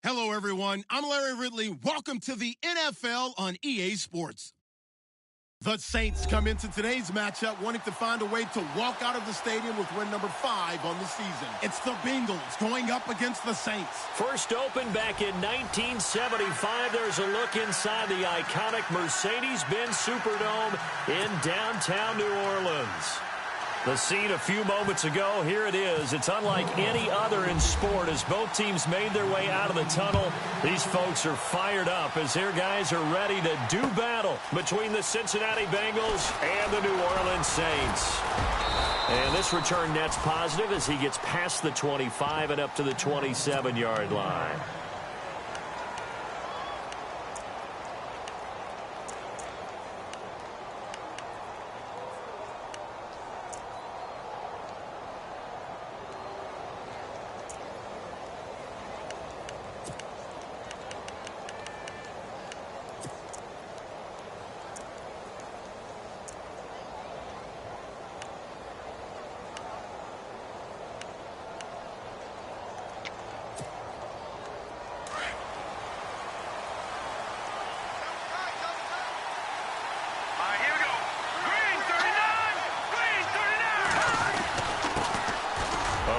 Hello, everyone. I'm Larry Ridley. Welcome to the NFL on EA Sports. The Saints come into today's matchup wanting to find a way to walk out of the stadium with win number 5 on the season. It's the Bengals going up against the Saints. First opened back in 1975. There's a look inside the iconic Mercedes-Benz Superdome in downtown New Orleans. The scene a few moments ago, here it is. It's unlike any other in sport as both teams made their way out of the tunnel. These folks are fired up as their guys are ready to do battle between the Cincinnati Bengals and the New Orleans Saints. And this return net's positive as he gets past the 25 and up to the 27-yard line.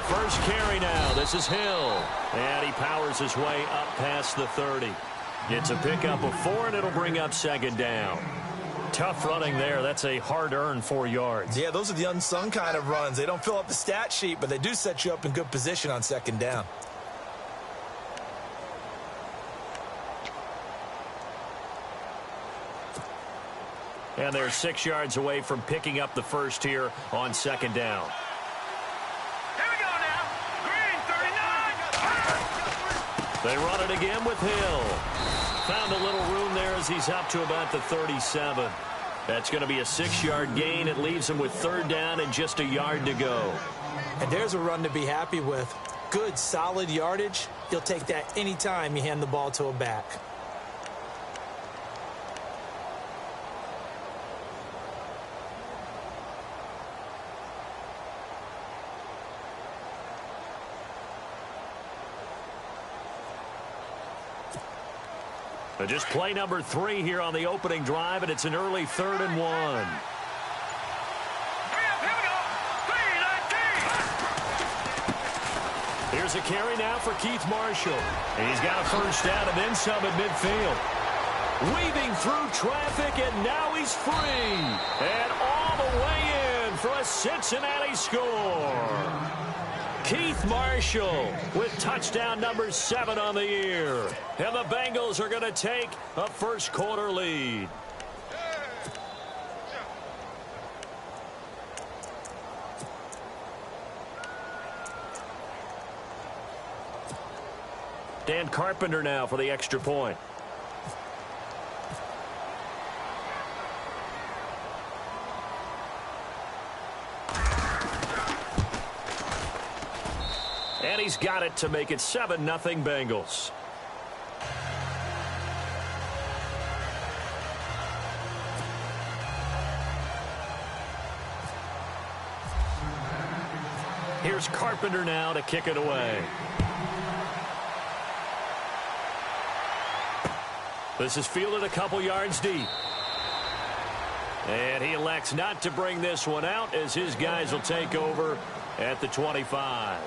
First carry now. This is Hill. And he powers his way up past the 30. Gets a pickup of 4, and it'll bring up second down. Tough running there. That's a hard-earned 4 yards. Yeah, those are the unsung kind of runs. They don't fill up the stat sheet, but they do set you up in good position on second down. And they're 6 yards away from picking up the first here on second down. They run it again with Hill. Found a little room there as he's up to about the 37. That's going to be a 6-yard gain. It leaves him with third down and just a yard to go. And there's a run to be happy with. Good, solid yardage. You'll take that anytime you hand the ball to a back. Just play number 3 here on the opening drive, and it's an early 3rd and 1. Here's a carry now for Keith Marshall. He's got a first down and then some at midfield. Weaving through traffic, and now he's free. And all the way in for a Cincinnati score. Keith Marshall with touchdown number 7 on the year. And the Bengals are going to take a first quarter lead. Dan Carpenter now for the extra point. And he's got it to make it 7-0 Bengals. Here's Carpenter now to kick it away. This is fielded a couple yards deep. And he elects not to bring this one out as his guys will take over at the 25.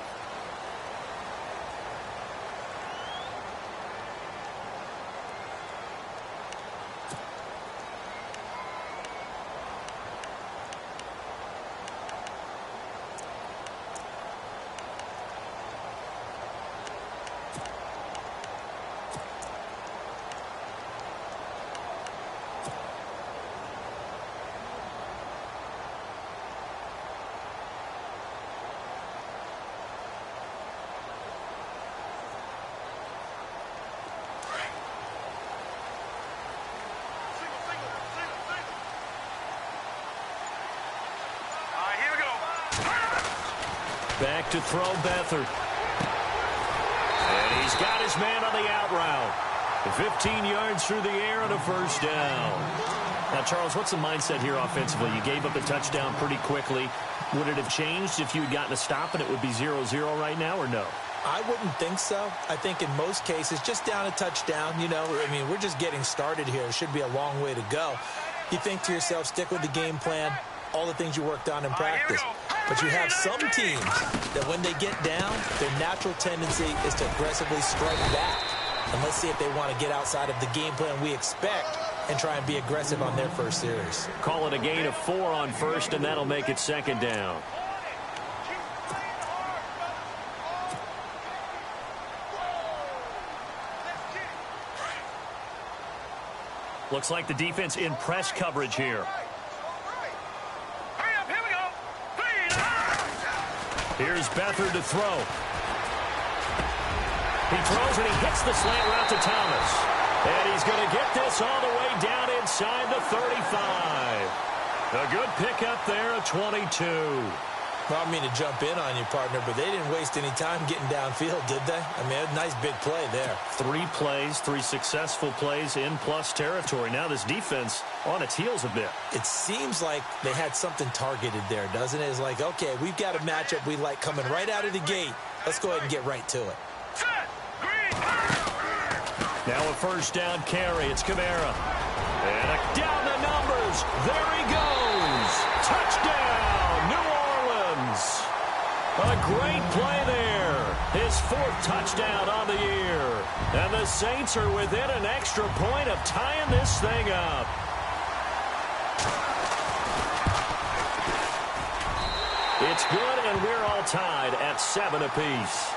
Back to throw Beathard. And he's got his man on the out route. 15 yards through the air and a first down. Now, Charles, what's the mindset here offensively? You gave up a touchdown pretty quickly. Would it have changed if you had gotten a stop and it would be 0-0 right now or no? I wouldn't think so. I think in most cases, just down a touchdown, we're just getting started here. It should be a long way to go. You think to yourself, stick with the game plan, all the things you worked on in practice. But you have some teams that when they get down, their natural tendency is to aggressively strike back. And let's see if they want to get outside of the game plan we expect and try and be aggressive on their first series. Call it a gain of 4 on first, and that'll make it second down. Looks like the defense in press coverage here. Here's Beathard to throw. He throws and he hits the slant route to Thomas. And he's going to get this all the way down inside the 35. A good pickup there, a 22. Well, I don't mean to jump in on you, partner, but they didn't waste any time getting downfield, did they? I mean, a nice big play there. 3 plays, 3 successful plays in plus territory. Now this defense on its heels a bit. It seems like they had something targeted there, doesn't it? It's like, okay, we've got a matchup we like coming right out of the gate. Let's go ahead and get right to it. Now a first down carry. It's Kamara. And down the numbers. There he goes. Touchdown, New Orleans. A great play there. His 4th touchdown on the year. And the Saints are within an extra point of tying this thing up. It's good, and we're all tied at 7 apiece.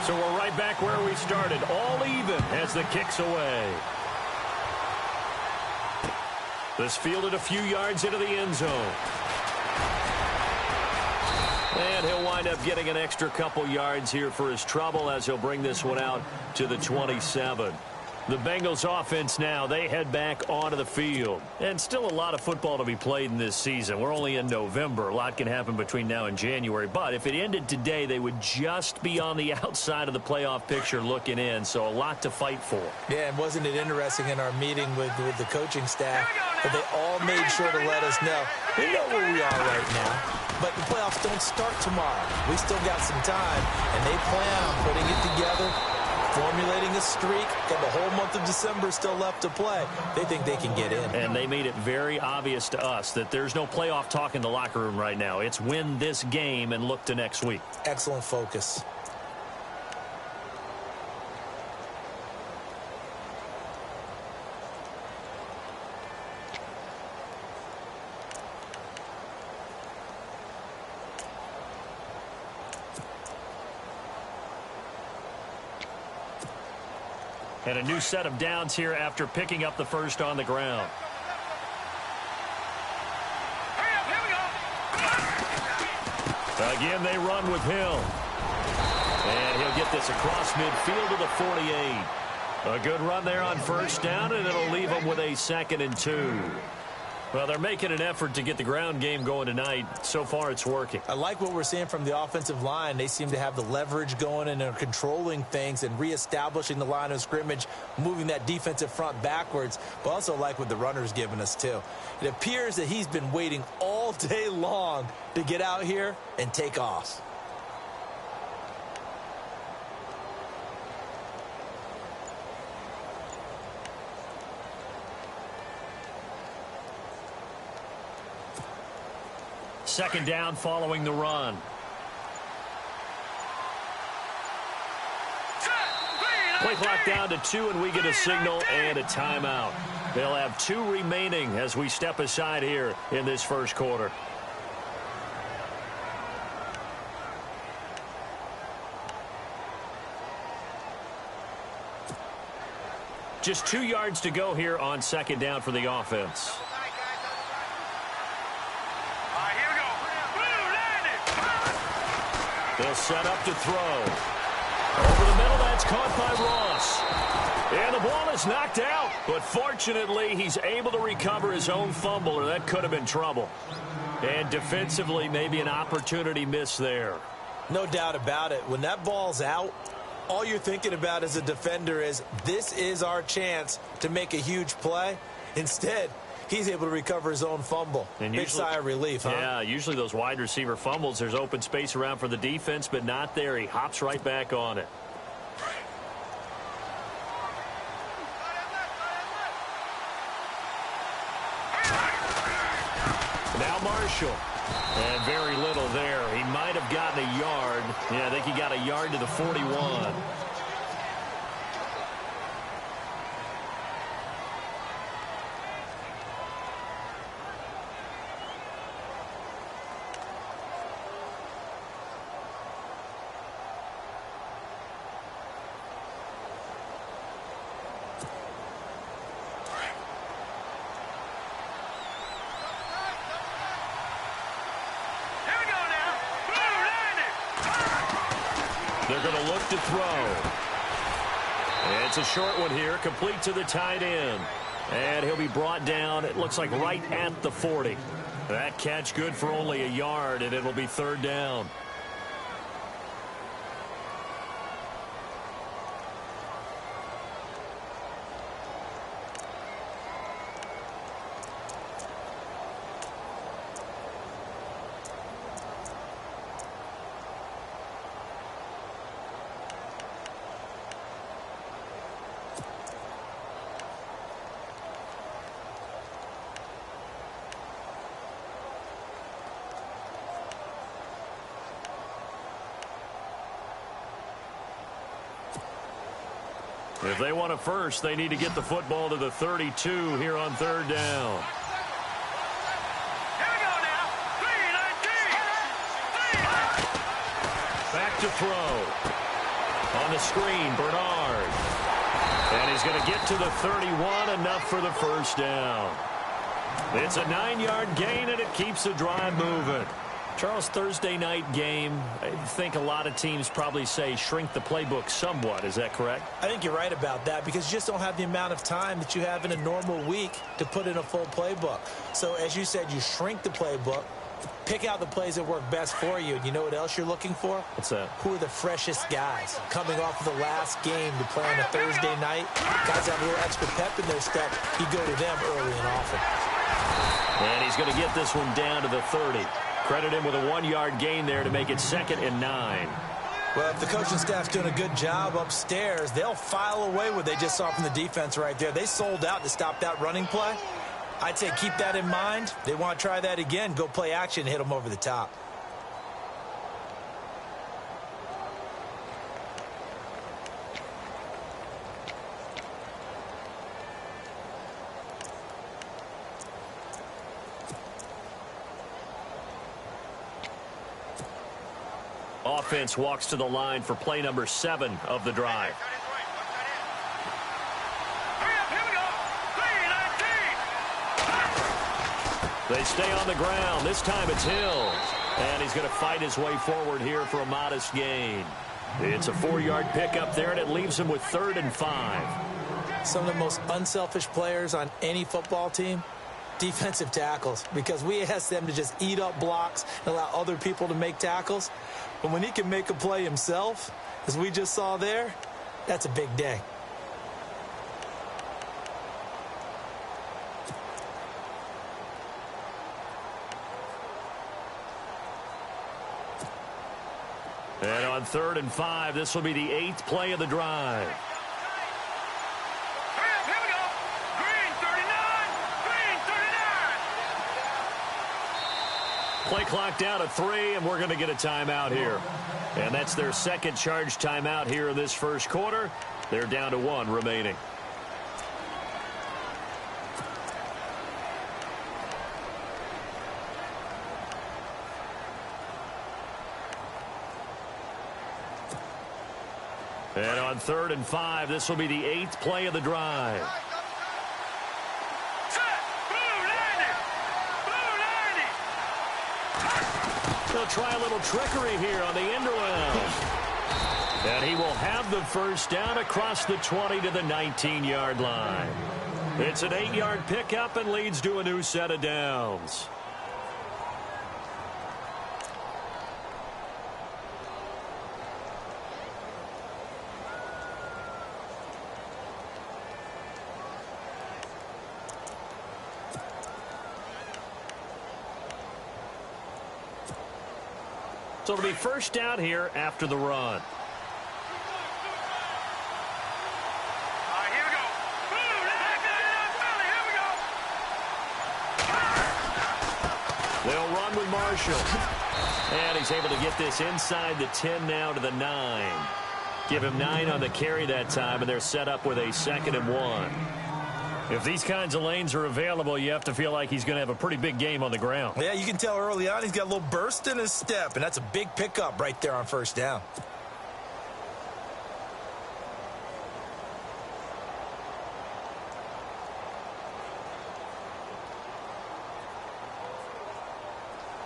So we're right back where we started, all even as the kick's away. This fielded a few yards into the end zone. And he'll wind up getting an extra couple yards here for his trouble as he'll bring this one out to the 27. The Bengals offense now, they head back onto the field. And still a lot of football to be played in this season. We're only in November. A lot can happen between now and January. But if it ended today, they would just be on the outside of the playoff picture looking in. So a lot to fight for. Yeah, and wasn't it interesting in our meeting with the coaching staff that they all made sure to let us know, we know where we are right now, but the playoffs don't start tomorrow. We still got some time, and they plan on putting it together, formulating a streak, got the whole month of December still left to play. They think they can get in. And they made it very obvious to us that there's no playoff talk in the locker room right now. It's win this game and look to next week. Excellent focus. And a new set of downs here after picking up the first on the ground. Again, they run with Hill. And he'll get this across midfield to the 48. A good run there on first down, and it'll leave them with a 2nd and 2. Well, they're making an effort to get the ground game going tonight. So far, it's working. I like what we're seeing from the offensive line. They seem to have the leverage going and are controlling things and reestablishing the line of scrimmage, moving that defensive front backwards. But also like what the runner's giving us, too. It appears that he's been waiting all day long to get out here and take off. Second down following the run. Play clock down to 2, and we get a signal and a timeout. They'll have 2 remaining as we step aside here in this first quarter. Just 2 yards to go here on second down for the offense. They'll set up to throw. Over the middle, that's caught by Ross. And the ball is knocked out. But fortunately, he's able to recover his own fumble, or that could have been trouble. And defensively, maybe an opportunity miss there. No doubt about it. When that ball's out, all you're thinking about as a defender is, this is our chance to make a huge play. Instead, he's able to recover his own fumble. And big sigh of relief, huh? Yeah, usually those wide receiver fumbles, there's open space around for the defense, but not there. He hops right back on it. Now Marshall. And very little there. He might have gotten a yard. Yeah, I think he got a yard to the 41. They're going to look to throw. It's a short one here, complete to the tight end. And he'll be brought down, it looks like right at the 40. That catch good for only a yard, and it'll be third down. If they want a first, they need to get the football to the 32 here on third down. Here we go now. 3-19. Back to throw. On the screen, Bernard. And he's going to get to the 31, enough for the first down. It's a 9-yard gain, and it keeps the drive moving. Charles, Thursday night game, I think a lot of teams probably say shrink the playbook somewhat. Is that correct? I think you're right about that, because you just don't have the amount of time that you have in a normal week to put in a full playbook. So as you said, you shrink the playbook, pick out the plays that work best for you. And you know what else you're looking for? What's that? Who are the freshest guys coming off of the last game to play on a Thursday night? Guys have a little extra pep in their step. You go to them early and often. And he's going to get this one down to the 30. Credit him with a 1-yard gain there to make it 2nd and 9. Well, if the coaching staff's doing a good job upstairs, they'll file away what they just saw from the defense right there. They sold out to stop that running play. I'd say keep that in mind. They want to try that again. Go play action and hit them over the top. Offense walks to the line for play number 7 of the drive. They stay on the ground. This time it's Hill. And he's going to fight his way forward here for a modest gain. It's a 4-yard pickup there, and it leaves him with 3rd and 5. Some of the most unselfish players on any football team, defensive tackles, because we ask them to just eat up blocks and allow other people to make tackles. But when he can make a play himself, as we just saw there, that's a big day. And on 3rd and 5, this will be the 8th play of the drive. Play clock down to 3, and we're going to get a timeout here. And that's their second charge timeout here in this first quarter. They're down to 1 remaining. And on 3rd and 5, this will be the 8th play of the drive. They'll try a little trickery here on the end around. And he will have the first down across the 20 to the 19-yard line. It's an 8-yard pickup and leads to a new set of downs. So it'll be first down here after the run. They'll run with Marshall. And he's able to get this inside the 10 now to the 9. Give him 9 on the carry that time, and they're set up with a 2nd and 1. If these kinds of lanes are available, you have to feel like he's going to have a pretty big game on the ground. Yeah, you can tell early on he's got a little burst in his step, and that's a big pickup right there on first down.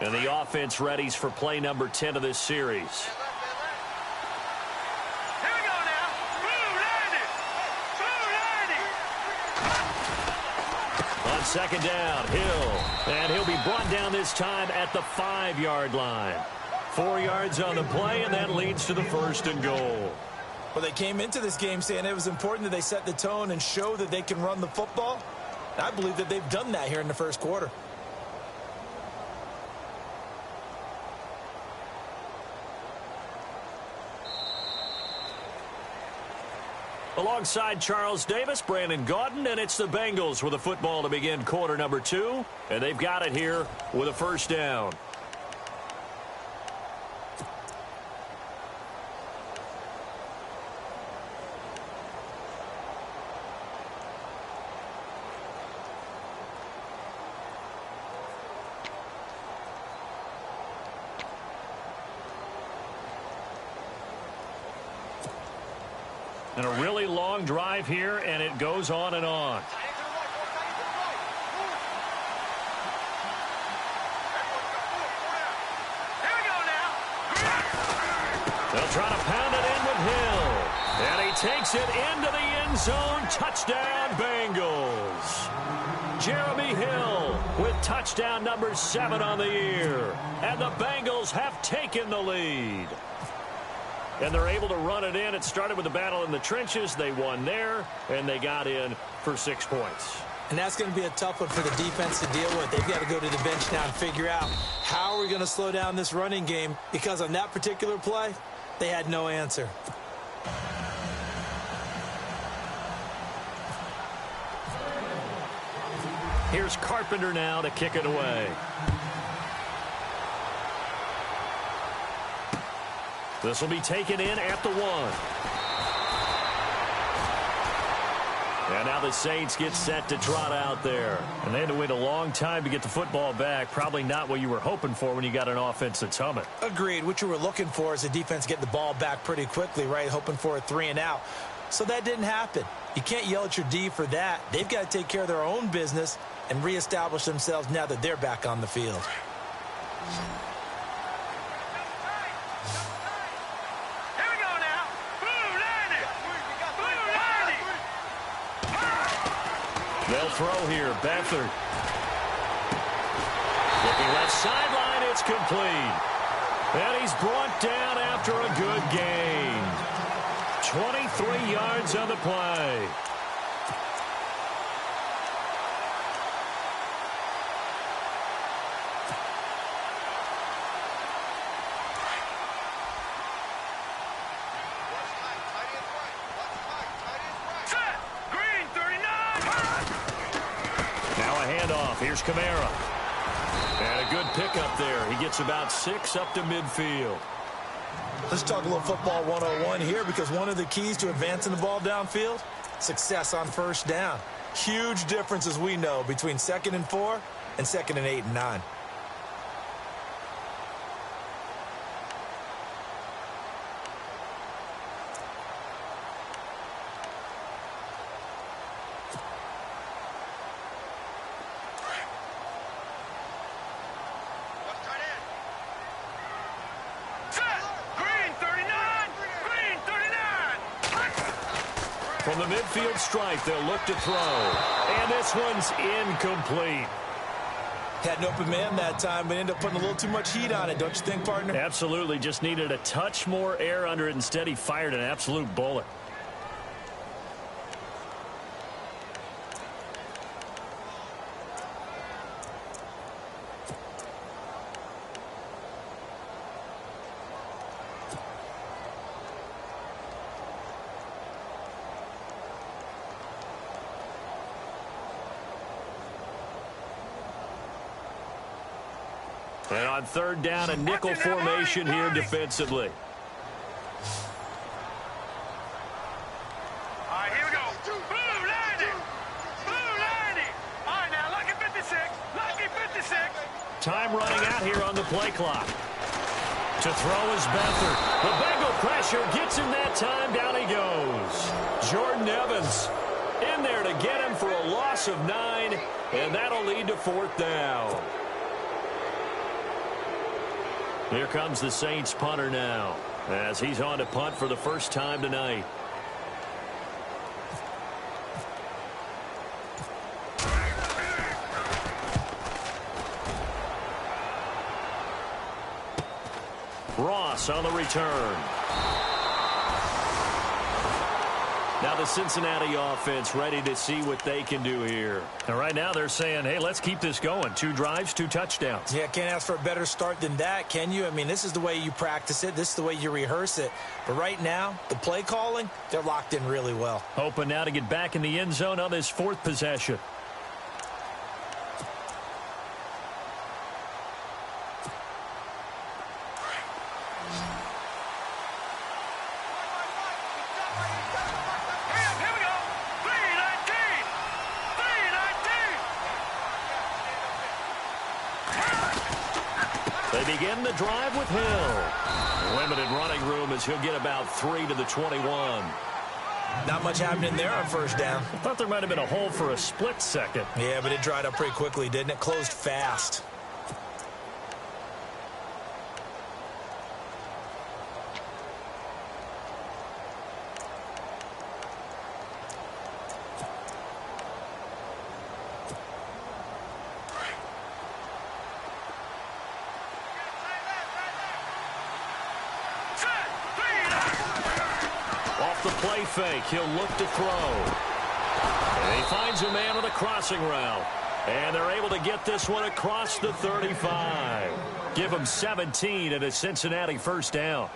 And the offense readies for play number 10 of this series. Here we go now. On 2nd down, Hill. And he'll be brought down this time at the 5-yard line. 4 yards on the play, and that leads to the 1st and goal. Well, they came into this game saying it was important that they set the tone and show that they can run the football. And I believe that they've done that here in the first quarter. Alongside Charles Davis, Brandon Gaudin, and it's the Bengals with the football to begin quarter number 2. And they've got it here with a first down. And a really long drive here, and it goes on and on. They'll try to pound it in with Hill. And he takes it into the end zone. Touchdown, Bengals. Jeremy Hill with touchdown number 7 on the year. And the Bengals have taken the lead. And they're able to run it in. It started with a battle in the trenches. They won there, and they got in for 6 points. And that's going to be a tough one for the defense to deal with. They've got to go to the bench now and figure out how are we going to slow down this running game, because on that particular play, they had no answer. Here's Carpenter now to kick it away. This will be taken in at the 1. And now the Saints get set to trot out there. And they had to wait a long time to get the football back. Probably not what you were hoping for when you got an offense that's humming. Agreed. What you were looking for is the defense getting the ball back pretty quickly, right? Hoping for a 3 and out. So that didn't happen. You can't yell at your D for that. They've got to take care of their own business and reestablish themselves now that they're back on the field. They'll throw here. Beathard. Looking left sideline. It's complete. And he's brought down after a good gain. 23 yards on the play. Here's Kamara. And a good pickup there. He gets about 6 up to midfield. Let's talk a little football 101 here, because one of the keys to advancing the ball downfield, success on first down. Huge difference, as we know, between 2nd and 4 and 2nd and 8 and 9. From the midfield stripe, they'll look to throw. And this one's incomplete. Had an open man that time, but ended up putting a little too much heat on it, don't you think, partner? Absolutely. Just needed a touch more air under it. Instead, he fired an absolute bullet. And on third down, a nickel formation here defensively. All right, here we go. Blue landing. Blue landing. All right, now, lucky 56. Lucky 56. Time running out here on the play clock. To throw is Beathard. The Bengal pressure gets him that time. Down he goes. Jordan Evans in there to get him for a loss of 9, and that'll lead to fourth down. Here comes the Saints punter now, as he's on to punt for the first time tonight. Ross on the return. Now the Cincinnati offense ready to see what they can do here. And right now they're saying, hey, let's keep this going. 2 drives, 2 touchdowns. Yeah, can't ask for a better start than that, can you? I mean, this is the way you practice it. This is the way you rehearse it. But right now, the play calling, they're locked in really well. Hoping now to get back in the end zone on this 4th possession. They begin the drive with Hill. Limited running room as he'll get about 3 to the 21. Not much happening there on first down. I thought there might have been a hole for a split second. Yeah, but it dried up pretty quickly, didn't it? Closed fast. Off the play fake, he'll look to throw. And he finds a man on the crossing route. And they're able to get this one across the 35. Give him 17 and a Cincinnati first down.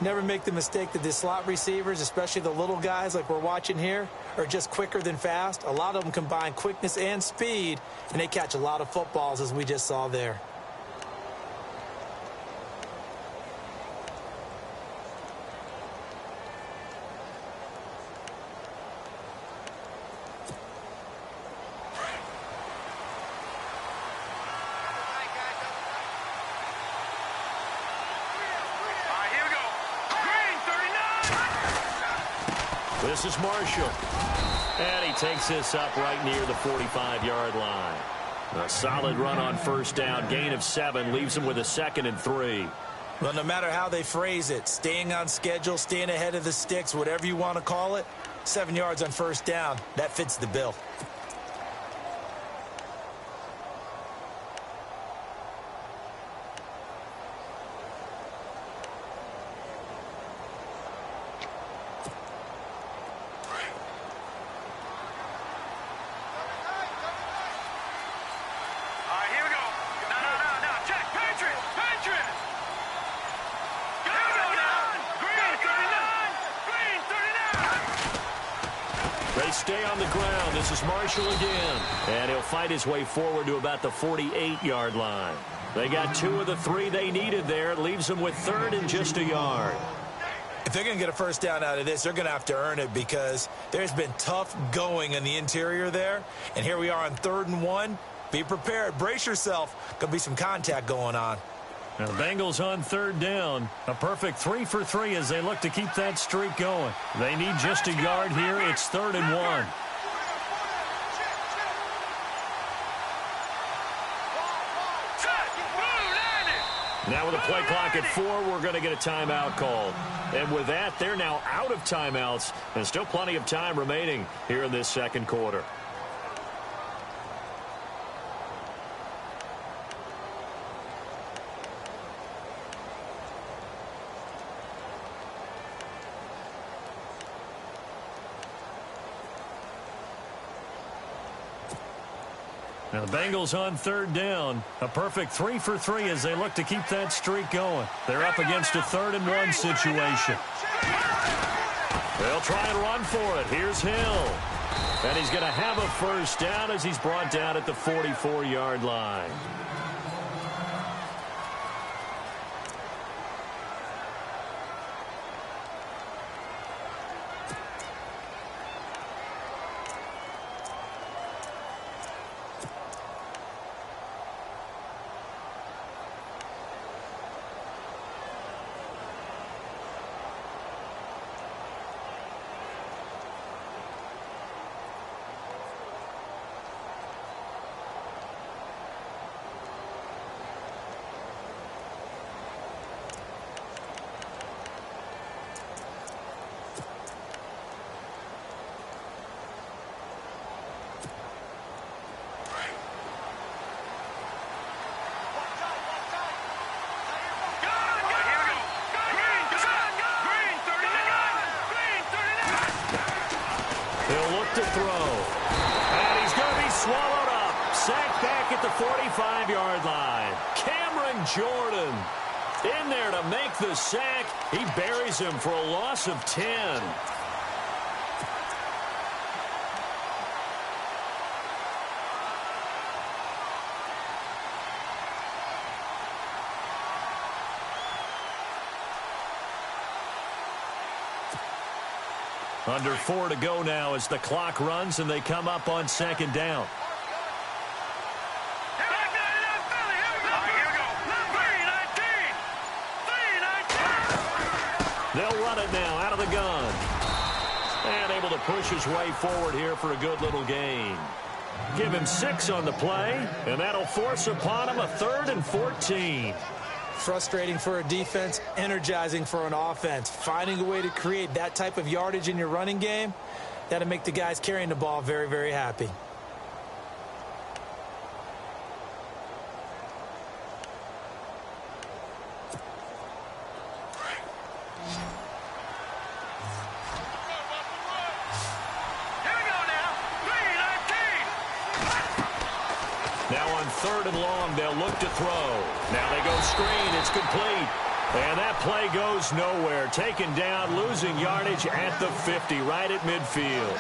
Never make the mistake that the slot receivers, especially the little guys like we're watching here, are just quicker than fast. A lot of them combine quickness and speed, and they catch a lot of footballs, as we just saw there. This is Marshall. And he takes this up right near the 45-yard line. A solid run on first down. Gain of 7 leaves him with a 2nd and 3. Well, no matter how they phrase it, staying on schedule, staying ahead of the sticks, whatever you want to call it, 7 yards on first down, that fits the bill. They stay on the ground. This is Marshall again. And he'll fight his way forward to about the 48-yard line. They got 2 of the 3 they needed there. It leaves them with 3rd and just a yard. If they're going to get a first down out of this, they're going to have to earn it because there's been tough going in the interior there. And here we are on 3rd and 1. Be prepared. Brace yourself. Going to be some contact going on. Now the Bengals on 3rd down. A perfect 3 for 3 as they look to keep that streak going. They need just a yard here. It's 3rd and 1. Now with a play clock at 4, we're going to get a timeout called. And with that, they're now out of timeouts. And still plenty of time remaining here in this second quarter. Now the Bengals on 3rd down. A perfect 3 for 3 as they look to keep that streak going. They're up against a 3rd and 1 situation. They'll try and run for it. Here's Hill. And he's going to have a first down as he's brought down at the 44-yard line. sacked back at the 45-yard line. Cameron Jordan in there to make the sack. He buries him for a loss of 10. Under 4 to go now as the clock runs and they come up on second down. They'll run it now out of the gun. And able to push his way forward here for a good little gain. Give him 6 on the play, and that'll force upon him a 3rd and 14. Frustrating for a defense, energizing for an offense. Finding a way to create that type of yardage in your running game, that'll make the guys carrying the ball very, very happy. Now on 3rd and long, they'll look to throw. Now they go screen. It's complete. And that play goes nowhere. Taken down, losing yardage at the 50, right at midfield.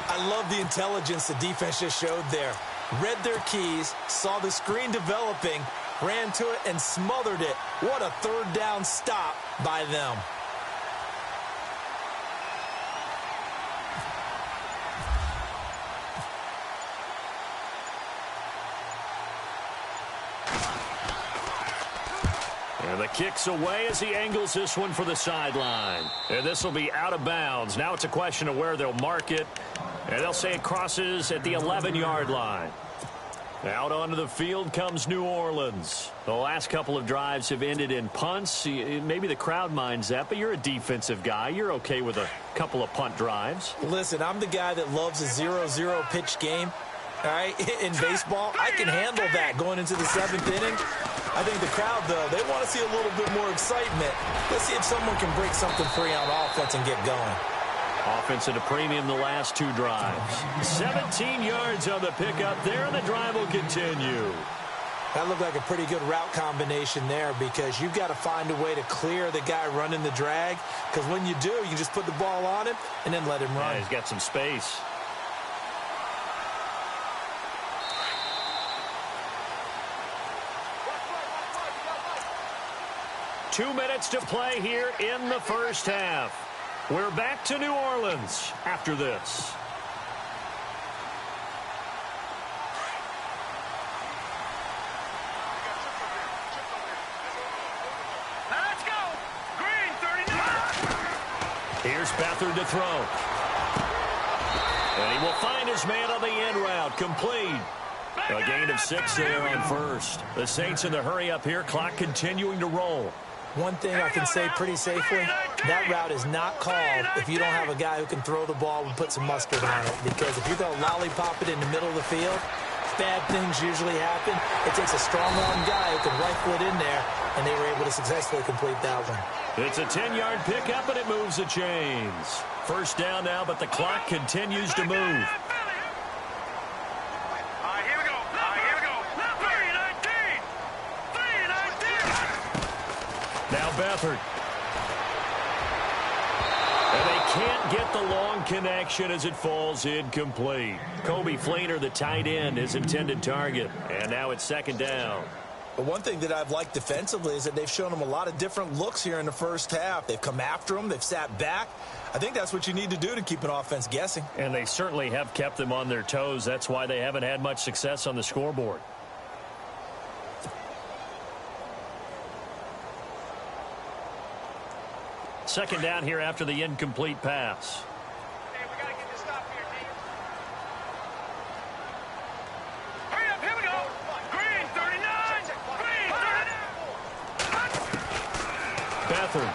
I love the intelligence the defense just showed there. Read their keys, saw the screen developing, ran to it, and smothered it. What a 3rd down stop by them. And the kick's away as he angles this one for the sideline. And this will be out of bounds. Now it's a question of where they'll mark it. And they'll say it crosses at the 11-yard line. Out onto the field comes New Orleans. The last couple of drives have ended in punts. Maybe the crowd minds that, but you're a defensive guy. You're okay with a couple of punt drives. Listen, I'm the guy that loves a 0-0 pitch game. All right, in baseball, I can handle that going into the 7th inning. I think the crowd, though, they want to see a little bit more excitement. Let's see if someone can break something free on offense and get going. Offense at a premium the last 2 drives. 17 yards on the pickup there, and the drive will continue. That looked like a pretty good route combination there because you've got to find a way to clear the guy running the drag, because when you do, you just put the ball on him and then let him run. Yeah, he's got some space. Two minutes to play here in the first half. We're back to New Orleans after this. Let's go. Green 39. Here's Beathard to throw. And he will find his man on the end route. Complete. A gain of 6 there on first. The Saints in the hurry up here. Clock continuing to roll. One thing I can say pretty safely, that route is not called if you don't have a guy who can throw the ball and put some mustard on it. Because if you're going to lollipop it in the middle of the field, bad things usually happen. It takes a strong-arm guy who can rifle it in there, and they were able to successfully complete that one. It's a 10-yard pickup, and it moves the chains. First down now, but the clock continues to move. Now Beathard. And they can't get the long connection as it falls incomplete. Kobe Fleener, the tight end, his intended target. And now it's second down. But one thing that I've liked defensively is that they've shown them a lot of different looks here in the first half. They've come after them. They've sat back. I think that's what you need to do to keep an offense guessing. And they certainly have kept them on their toes. That's why they haven't had much success on the scoreboard. Second down here after the incomplete pass. Hey, we got to get this stop here, Nate. Hurry up, here we go. Green 39. Green 39. Beathard.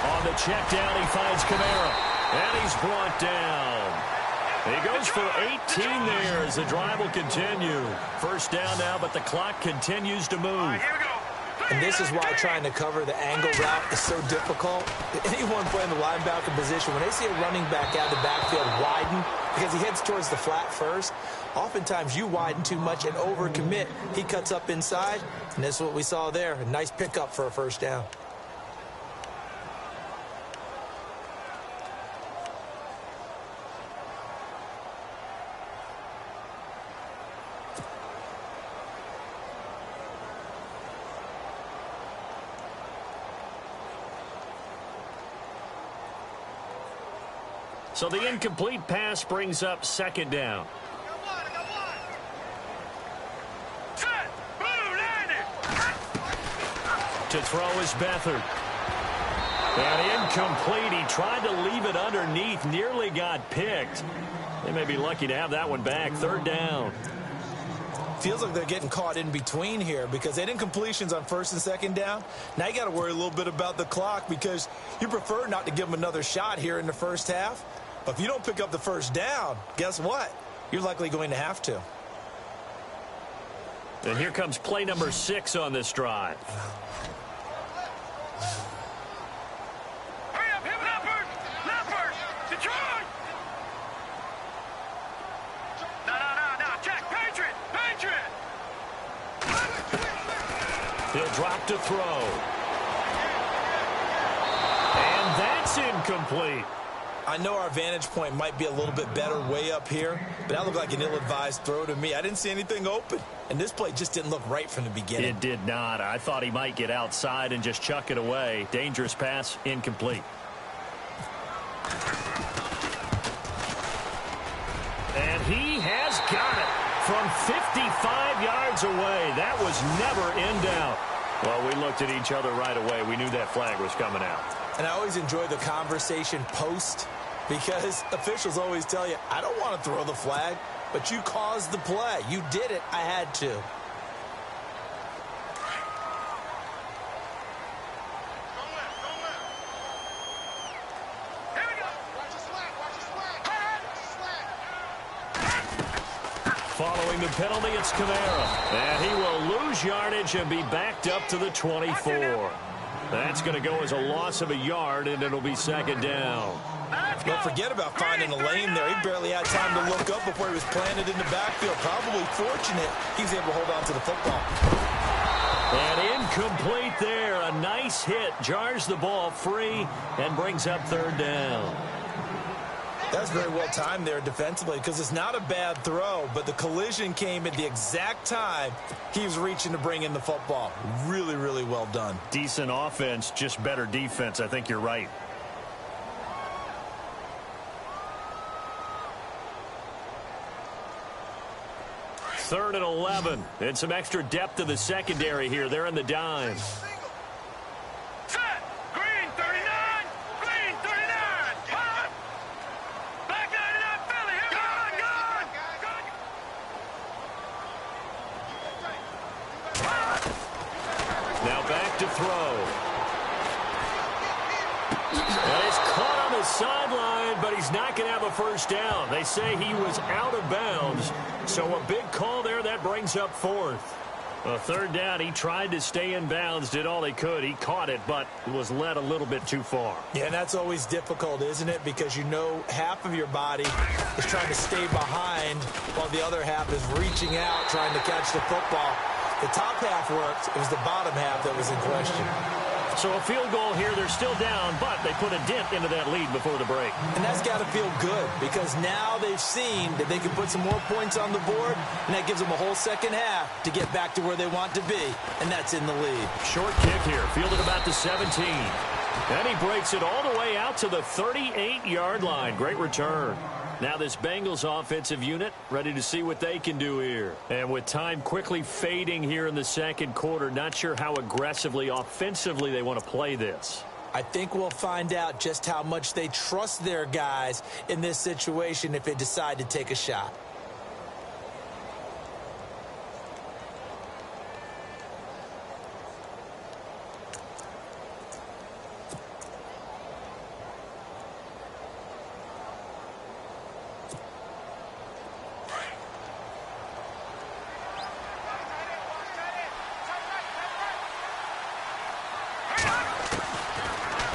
On the check down, he finds Kamara. And he's brought down. He goes for 18 there as the drive will continue. First down now, but the clock continues to move. All right, here we go. And this is why trying to cover the angle route is so difficult. Anyone playing the linebacker position, when they see a running back out of the backfield widen, because he heads towards the flat first, oftentimes you widen too much and overcommit. He cuts up inside, and that's what we saw there. A nice pickup for a first down. So the incomplete pass brings up second down. To throw is Beathard. And incomplete. He tried to leave it underneath. Nearly got picked. They may be lucky to have that one back. Third down. Feels like they're getting caught in between here because they didn't completions on first and second down. Now you got to worry a little bit about the clock because you prefer not to give them another shot here in the first half. But if you don't pick up the first down, guess what? You're likely going to have to. And here comes play number 6 on this drive. Hurry up, hit Leopard, Detroit. No, check, Patriot. He'll drop to throw. And that's incomplete. I know our vantage point might be a little bit better way up here, but that looked like an ill-advised throw to me. I didn't see anything open, and this play just didn't look right from the beginning. It did not. I thought he might get outside and just chuck it away. Dangerous pass, incomplete. And he has got it from 55 yards away. That was never in doubt. Well, we looked at each other right away. We knew that flag was coming out. And I always enjoy the conversation post because officials always tell you, I don't want to throw the flag, but you caused the play. You did it. I had to. Here we go. Following the penalty, it's Kamara. And he will lose yardage and be backed up to the 24. That's going to go as a loss of a yard, and it'll be second down. Don't forget about finding a lane there. He barely had time to look up before he was planted in the backfield. Probably fortunate he was able to hold on to the football. And incomplete there. A nice hit. Jars the ball free and brings up third down. That's very well timed there defensively because it's not a bad throw, but the collision came at the exact time he was reaching to bring in the football. Really, really well done. Decent offense, just better defense. I think you're right. Third and 11. And some extra depth to the secondary here. They're in the dime. Set. Green 39. Green 39. Hot. Black 99 Philly. Here we go. Now back to throw. And it's caught on the sideline, but he's not going to have a first down. They say he was out of bounds. So a big call there. That brings up fourth. A third down. He tried to stay in bounds, did all he could. He caught it, but was led a little bit too far. Yeah, and that's always difficult, isn't it? Because you know half of your body is trying to stay behind while the other half is reaching out, trying to catch the football. The top half worked. It was the bottom half that was in question. So a field goal here. They're still down, but they put a dent into that lead before the break. And that's got to feel good because now they've seen that they can put some more points on the board, and that gives them a whole second half to get back to where they want to be, and that's in the lead. Short kick here, fielded about the 17. And he breaks it all the way out to the 38-yard line. Great return. Now this Bengals offensive unit ready to see what they can do here. And with time quickly fading here in the second quarter, not sure how aggressively, offensively they want to play this. I think we'll find out just how much they trust their guys in this situation if they decide to take a shot.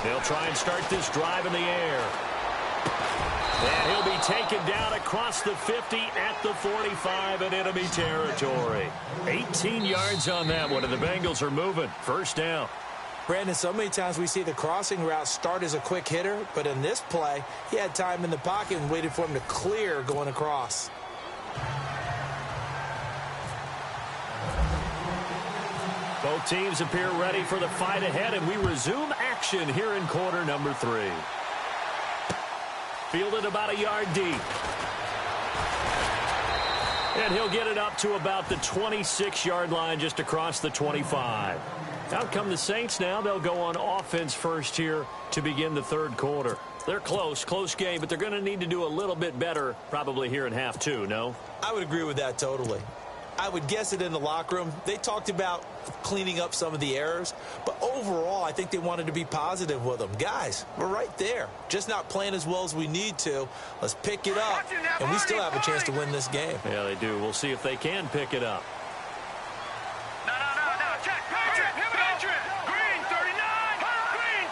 They'll try and start this drive in the air. And he'll be taken down across the 50 at the 45 in enemy territory. 18 yards on that one, and the Bengals are moving. First down. Brandon, so many times we see the crossing route start as a quick hitter, but in this play, he had time in the pocket and waited for him to clear going across. Both teams appear ready for the fight ahead, and we resume action here in quarter number 3. Fielded about a yard deep. And he'll get it up to about the 26-yard line just across the 25. Out come the Saints now. They'll go on offense first here to begin the third quarter. They're close game, but they're going to need to do a little bit better probably here in half 2, no? I would agree with that totally. I would guess it in the locker room. They talked about cleaning up some of the errors, but overall, I think they wanted to be positive with them. Guys, we're right there. Just not playing as well as we need to. Let's pick it up, and we still have a chance to win this game. Yeah, they do. We'll see if they can pick it up. No. Check. Here we go. Green 39. Green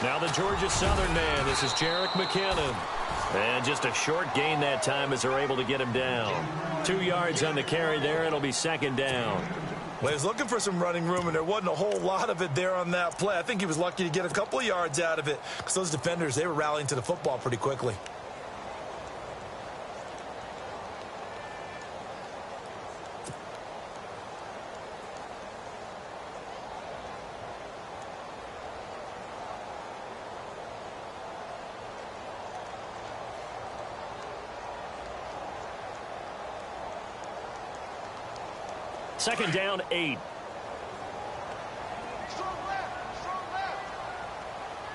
39. Now the Georgia Southern man. This is Jerick McKinnon. And just a short gain that time as they're able to get him down. 2 yards on the carry there. It'll be second down. Well, he was looking for some running room, and there wasn't a whole lot of it there on that play. I think he was lucky to get a couple of yards out of it because those defenders, they were rallying to the football pretty quickly. Second down, 8. All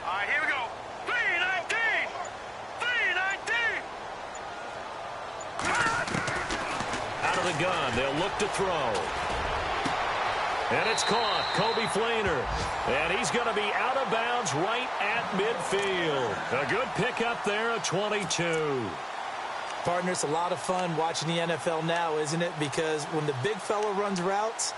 right, here we go. 319. Out of the gun. They'll look to throw. And it's caught. Kobe Flainer. And he's going to be out of bounds right at midfield. A good pickup there, a 22. Partner, it's a lot of fun watching the NFL now, isn't it? Because when the big fella runs routes,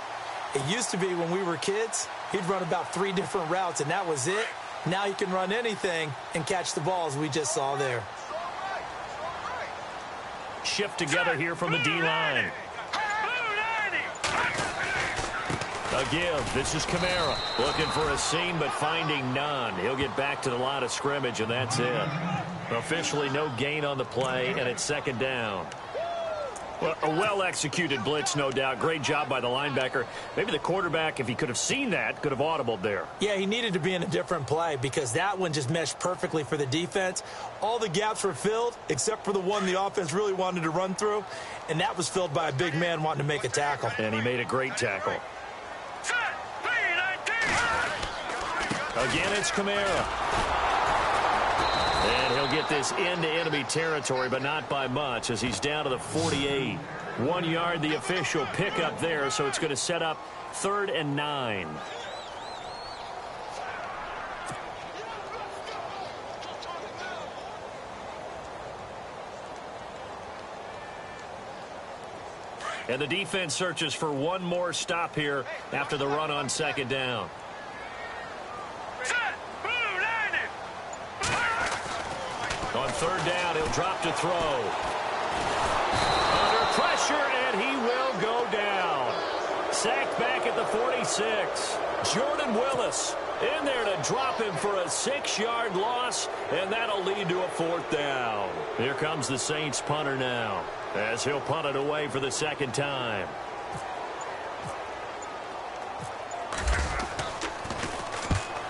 it used to be when we were kids, he'd run about 3 different routes, and that was it. Now he can run anything and catch the balls we just saw there. Shift together here from the D-line. A give. This is Kamara. Looking for a seam, but finding none. He'll get back to the line of scrimmage, and that's it. Officially no gain on the play, and it's second down. Well, a well-executed blitz, no doubt. Great job by the linebacker. Maybe the quarterback, if he could have seen that, could have audibled there. Yeah, he needed to be in a different play because that one just meshed perfectly for the defense. All the gaps were filled except for the one the offense really wanted to run through, and that was filled by a big man wanting to make a tackle. And he made a great tackle. Again, it's Kamara. And he'll get this into enemy territory, but not by much as he's down to the 48. 1 yard, the official pickup there, so it's going to set up 3rd and 9. And the defense searches for one more stop here after the run on second down. On 3rd down, he'll drop to throw. Under pressure, and he will go down. Sacked back at the 46. Jordan Willis in there to drop him for a 6-yard loss, and that'll lead to a 4th down. Here comes the Saints punter now, as he'll punt it away for the second time.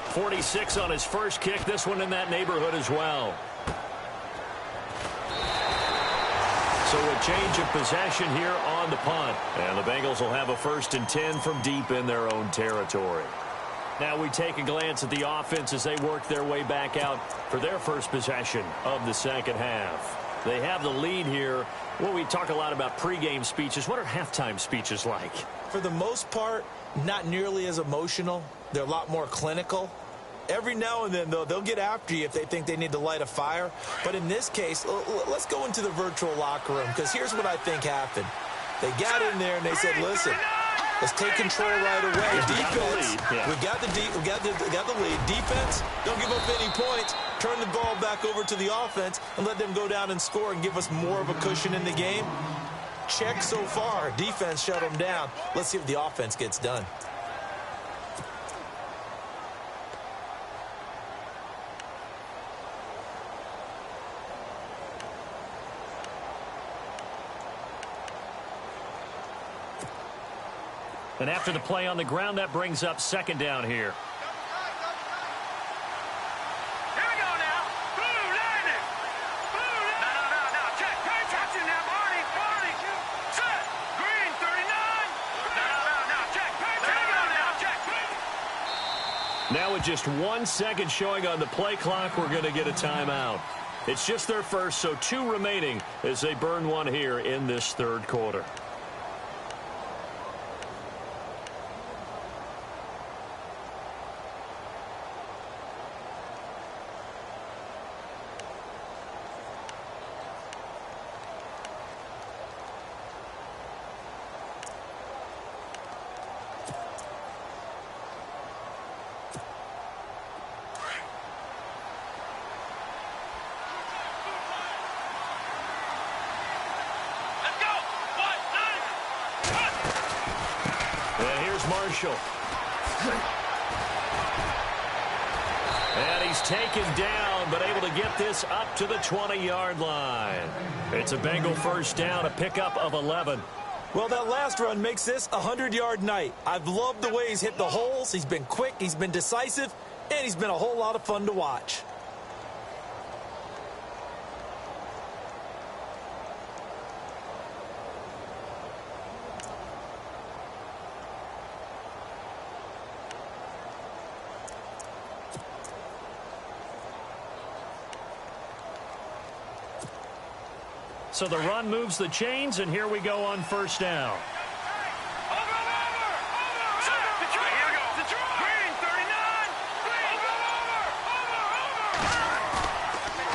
.46 on his first kick. This one in that neighborhood as well. So a change of possession here on the punt. And the Bengals will have a 1st and 10 from deep in their own territory. Now we take a glance at the offense as they work their way back out for their first possession of the second half. They have the lead here. Well, we talk a lot about pregame speeches. What are halftime speeches like? For the most part, not nearly as emotional. They're a lot more clinical. Every now and then, though, they'll get after you if they think they need to light a fire. But in this case, let's go into the virtual locker room, because here's what I think happened. They got in there and they said, listen, Let's take control right away. Defense, Yeah. we got the lead. Defense, don't give up any points. Turn the ball back over to the offense and let them go down and score and give us more of a cushion in the game. Check so far. Defense shut them down. Let's see what the offense gets done. And after the play on the ground, that brings up second down here. Here we go now. Blue lightning. Blue lightning. No. Check. Pay attention now, Barney. Set. Green 39. No. Check. Pay attention now. Check. Now with just 1 second showing on the play clock, we're going to get a timeout. It's just their first, so 2 remaining as they burn one here in this third quarter. Marshall. And he's taken down, but able to get this up to the 20-yard line. It's a Bengal first down, a pickup of 11. Well, that last run makes this a 100-yard night. I've loved the way he's hit the holes. He's been quick, he's been decisive, and he's been a whole lot of fun to watch. So the run moves the chains, and here we go on first down.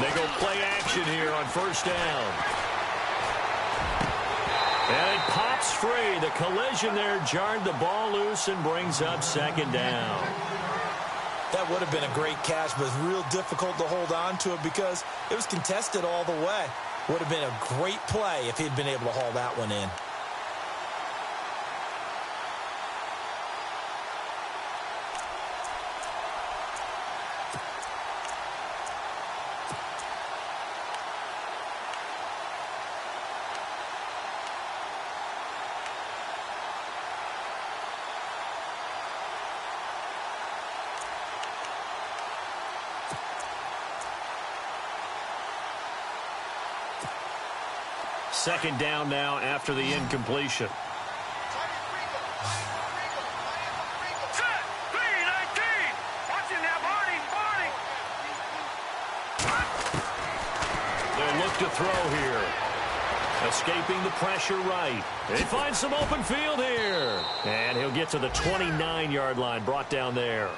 They go play action here on first down. And it pops free. The collision there jarred the ball loose and brings up second down. That would have been a great catch, but it's real difficult to hold on to it because it was contested all the way. Would have been a great play if he'd been able to haul that one in. Second down now after the incompletion. They'll look to throw here. Escaping the pressure right. They find some open field here. And he'll get to the 29-yard line, brought down there.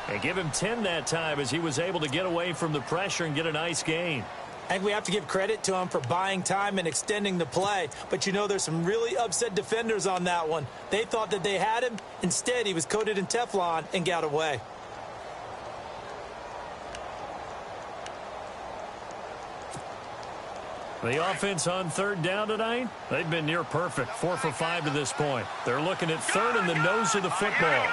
And give him 10 that time as he was able to get away from the pressure and get a nice gain. I think we have to give credit to him for buying time and extending the play. But, you know, there's some really upset defenders on that one. They thought that they had him. Instead, he was coated in Teflon and got away. The offense on third down tonight, they've been near perfect. 4 for 5 to this point. They're looking at third in the nose of the football.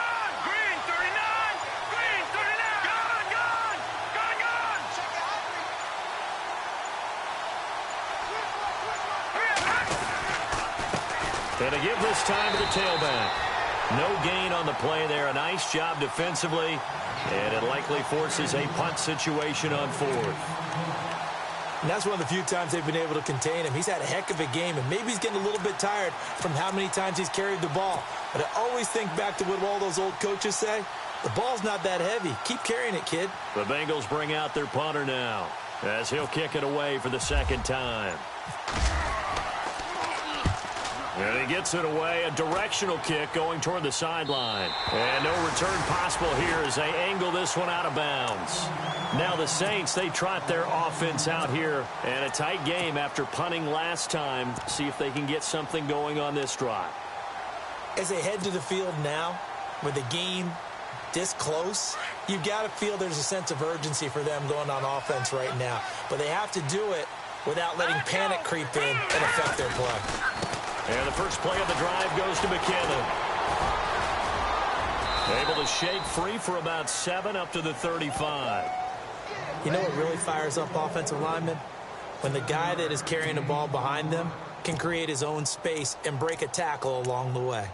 And to give this time to the tailback. No gain on the play there. A nice job defensively. And it likely forces a punt situation on fourth. And that's one of the few times they've been able to contain him. He's had a heck of a game, and maybe he's getting a little bit tired from how many times he's carried the ball. But I always think back to what all those old coaches say. The ball's not that heavy. Keep carrying it, kid. The Bengals bring out their punter now as he'll kick it away for the second time. And he gets it away, a directional kick going toward the sideline. And no return possible here as they angle this one out of bounds. Now the Saints, they trot their offense out here. And a tight game after punting last time. See if they can get something going on this drive. As they head to the field now, with the game this close, you've got to feel there's a sense of urgency for them going on offense right now. But they have to do it without letting panic creep in and affect their play. And the first play of the drive goes to McKinnon. Able to shake free for about 7 up to the 35. You know what really fires up offensive linemen? When the guy that is carrying the ball behind them can create his own space and break a tackle along the way.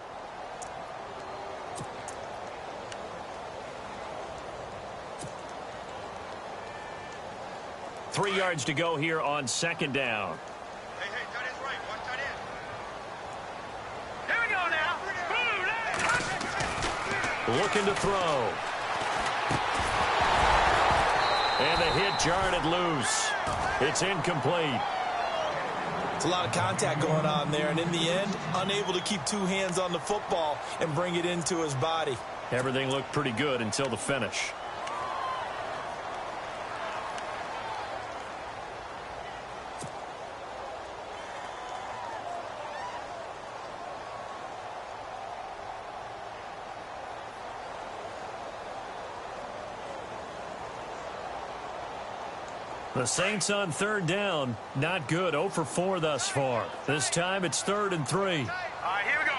Three yards to go here on second down. Hey, tight end's right. One tight end. Here we go now. Looking to throw. And the hit jarred it loose. It's incomplete. It's a lot of contact going on there, and in the end, unable to keep two hands on the football and bring it into his body. Everything looked pretty good until the finish. The Saints on third down. Not good. 0 for 4 thus far. This time it's 3rd and 3. All right, here we go.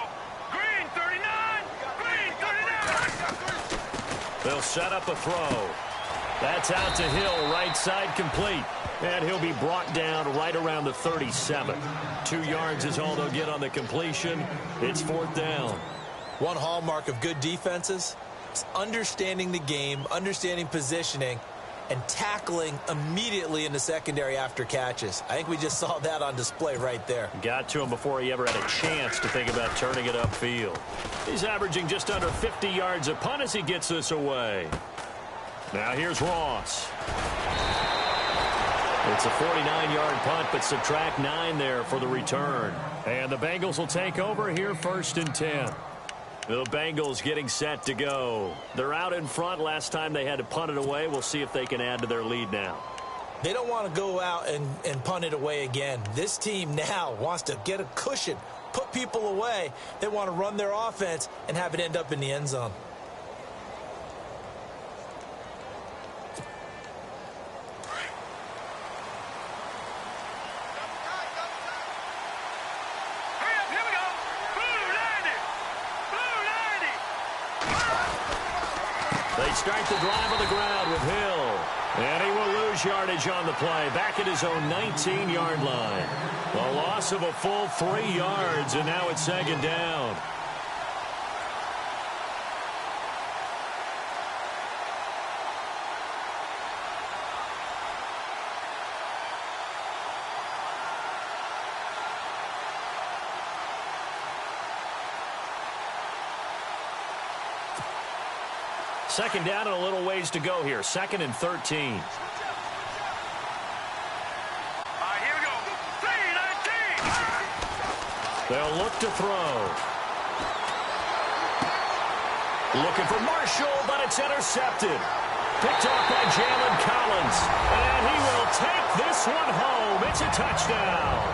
Green 39. Green 39. They'll set up a throw. That's out to Hill. Right side complete. And he'll be brought down right around the 37. 2 yards is all they'll get on the completion. It's 4th down. One hallmark of good defenses is understanding the game, understanding positioning, and tackling immediately in the secondary after catches. I think we just saw that on display right there. Got to him before he ever had a chance to think about turning it upfield. He's averaging just under 50 yards a punt as he gets this away. Now here's Ross. It's a 49-yard punt, but subtract 9 there for the return. And the Bengals will take over here 1st and 10. The Bengals getting set to go. They're out in front. Last time they had to punt it away. We'll see if they can add to their lead now. They don't want to go out and punt it away again. This team now wants to get a cushion, put people away. They want to run their offense and have it end up in the end zone. They start the drive on the ground with Hill. And he will lose yardage on the play. Back at his own 19-yard line. A loss of a full 3 yards, and now it's 2nd down. Second down and a little ways to go here. 2nd and 13. All right, here we go. 3-19. They'll look to throw. Looking for Marshall, but it's intercepted. Picked off by Jalen Collins. And he will take this one home. It's a touchdown.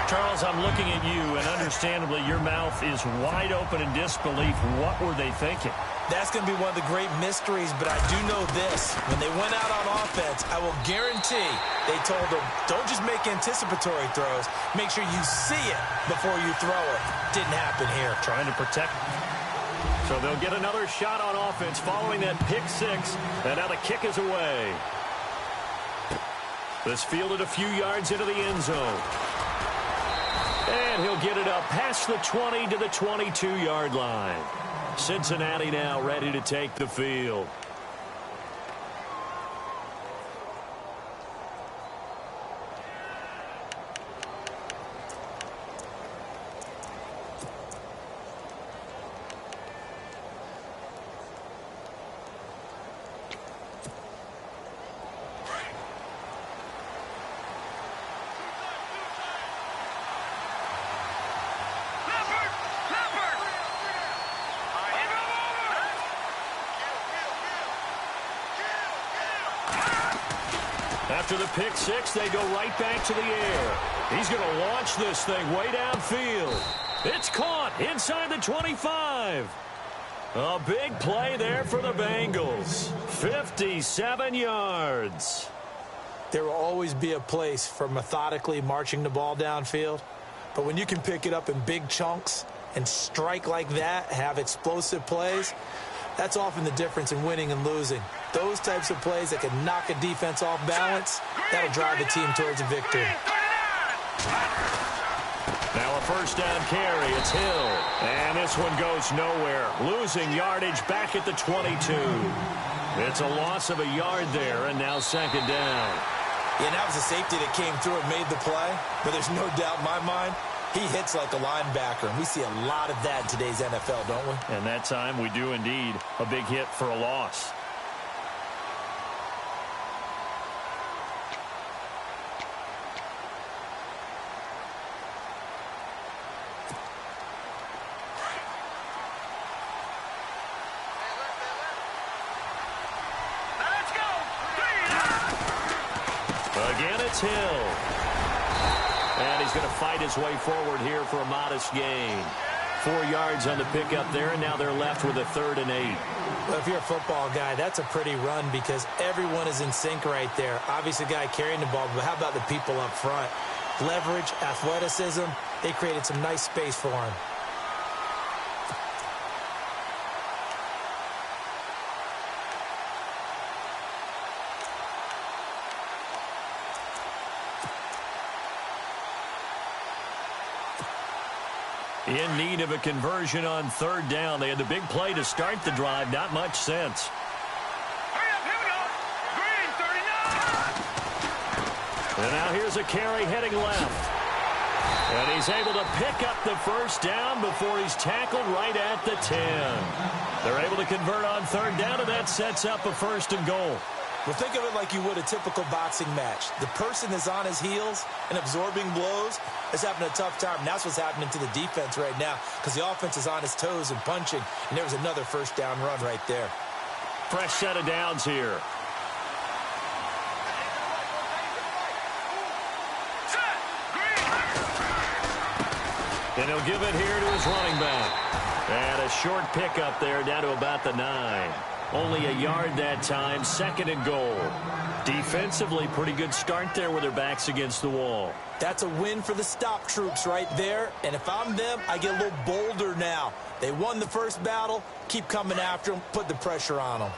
Charles, I'm looking at you, and understandably, your mouth is wide open in disbelief. What were they thinking? That's going to be one of the great mysteries, but I do know this. When they went out on offense, I will guarantee they told them, don't just make anticipatory throws. Make sure you see it before you throw it. Didn't happen here. Trying to protect. So they'll get another shot on offense following that pick 6, and now the kick is away. This fielded a few yards into the end zone. And he'll get it up past the 20 to the 22-yard line. Cincinnati now ready to take the field. After the pick 6, they go right back to the air. He's going to launch this thing way downfield. It's caught inside the 25. A big play there for the Bengals. 57 yards. There will always be a place for methodically marching the ball downfield. But when you can pick it up in big chunks and strike like that, have explosive plays, that's often the difference in winning and losing. Those types of plays that can knock a defense off balance, that'll drive a team towards a victory. Now a first down carry. It's Hill. And this one goes nowhere. Losing yardage back at the 22. It's a loss of a yard there, and now second down. Yeah, that was a safety that came through and made the play. But there's no doubt in my mind, he hits like a linebacker. And we see a lot of that in today's NFL, don't we? And that time we do indeed. A big hit for a loss. Again, it's Hill. And he's going to fight his way forward here for a modest gain. 4 yards on the pickup there, and now they're left with a 3rd and 8. Well, if you're a football guy, that's a pretty run because everyone is in sync right there. Obviously, the guy carrying the ball, but how about the people up front? Leverage, athleticism, they created some nice space for him. In need of a conversion on 3rd down. They had the big play to start the drive. Not much sense. Hurry up, here we go. Green, 39. And now here's a carry heading left. And he's able to pick up the first down before he's tackled right at the 10. They're able to convert on 3rd down, and that sets up a 1st and goal. Well, think of it like you would a typical boxing match. The person is on his heels and absorbing blows is having a tough time. And that's what's happening to the defense right now because the offense is on his toes and punching. And there was another first down run right there. Fresh set of downs here. And he'll give it here to his running back. And a short pickup there down to about the 9. Only a yard that time, 2nd and goal. Defensively, pretty good start there with their backs against the wall. That's a win for the stop troops right there. And if I'm them, I get a little bolder now. They won the first battle. Keep coming after them. Put the pressure on them.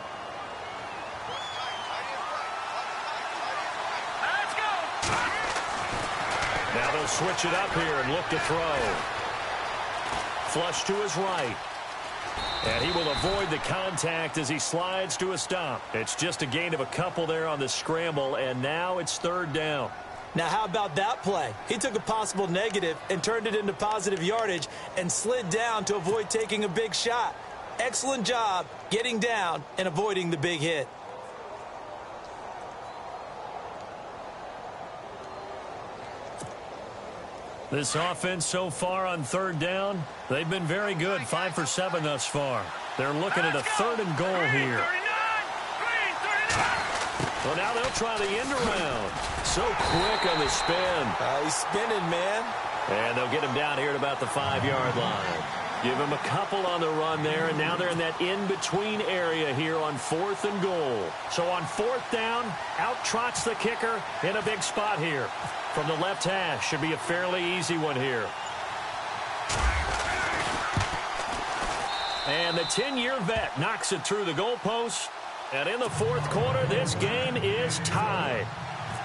Let's go. Now they'll switch it up here and look to throw. Flush to his right. And he will avoid the contact as he slides to a stop. It's just a gain of a couple there on the scramble, and now it's 3rd down. Now, how about that play? He took a possible negative and turned it into positive yardage and slid down to avoid taking a big shot. Excellent job getting down and avoiding the big hit. This offense so far on 3rd down, they've been very good, 5 for 7 thus far. They're looking at a 3rd and goal here. Well, now they'll try the end around. So quick on the spin. He's spinning, man. And they'll get him down here at about the 5-yard line. Give him a couple on the run there, and now they're in that in-between area here on 4th and goal. So on 4th down, out trots the kicker in a big spot here. From the left hash, should be a fairly easy one here. And the 10-year vet knocks it through the goalpost. And in the 4th quarter, this game is tied.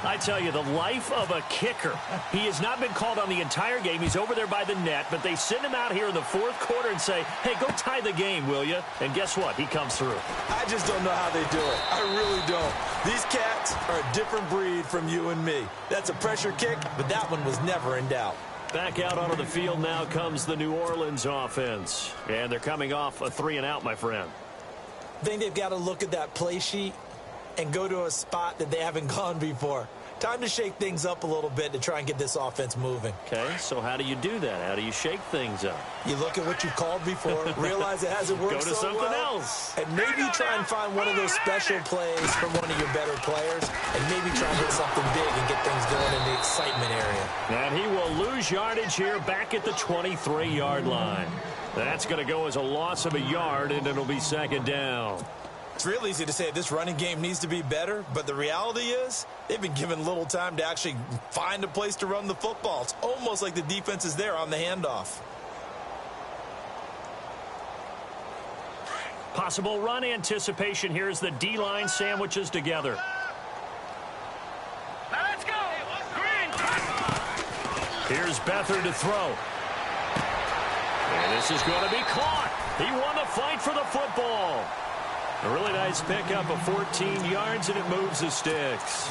I tell you, the life of a kicker. He has not been called on the entire game. He's over there by the net, but they send him out here in the 4th quarter and say, hey, go tie the game, will you? And guess what? He comes through. I just don't know how they do it. I really don't. These cats are a different breed from you and me. That's a pressure kick, but that one was never in doubt. Back out onto the field now comes the New Orleans offense. And they're coming off a 3-and-out, my friend. I think they've got to look at that play sheet and go to a spot that they haven't gone before. Time to shake things up a little bit to try and get this offense moving. Okay, so how do you do that? How do you shake things up? You look at what you've called before, realize it hasn't worked Go to so something well, else. and maybe try and find one of those special plays from one of your better players, and maybe try and hit something big and get things going in the excitement area. And he will lose yardage here back at the 23-yard line. That's going to go as a loss of a yard, and it'll be second down. It's real easy to say this running game needs to be better, but the reality is they've been given little time to actually find a place to run the football. It's almost like the defense is there on the handoff. Possible run anticipation here as the D-line sandwiches together. Now let's go. Green. Here's Beathard to throw. And this is going to be caught. He won the fight for the football. A really nice pickup of 14 yards, and it moves the sticks.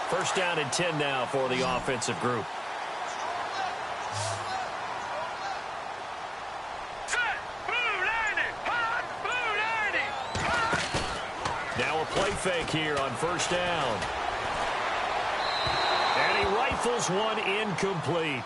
First down and 10 now for the offensive group. Set. Blue 90. Hot. Blue 90. Hot. Now a play fake here on first down. And he rifles one incomplete.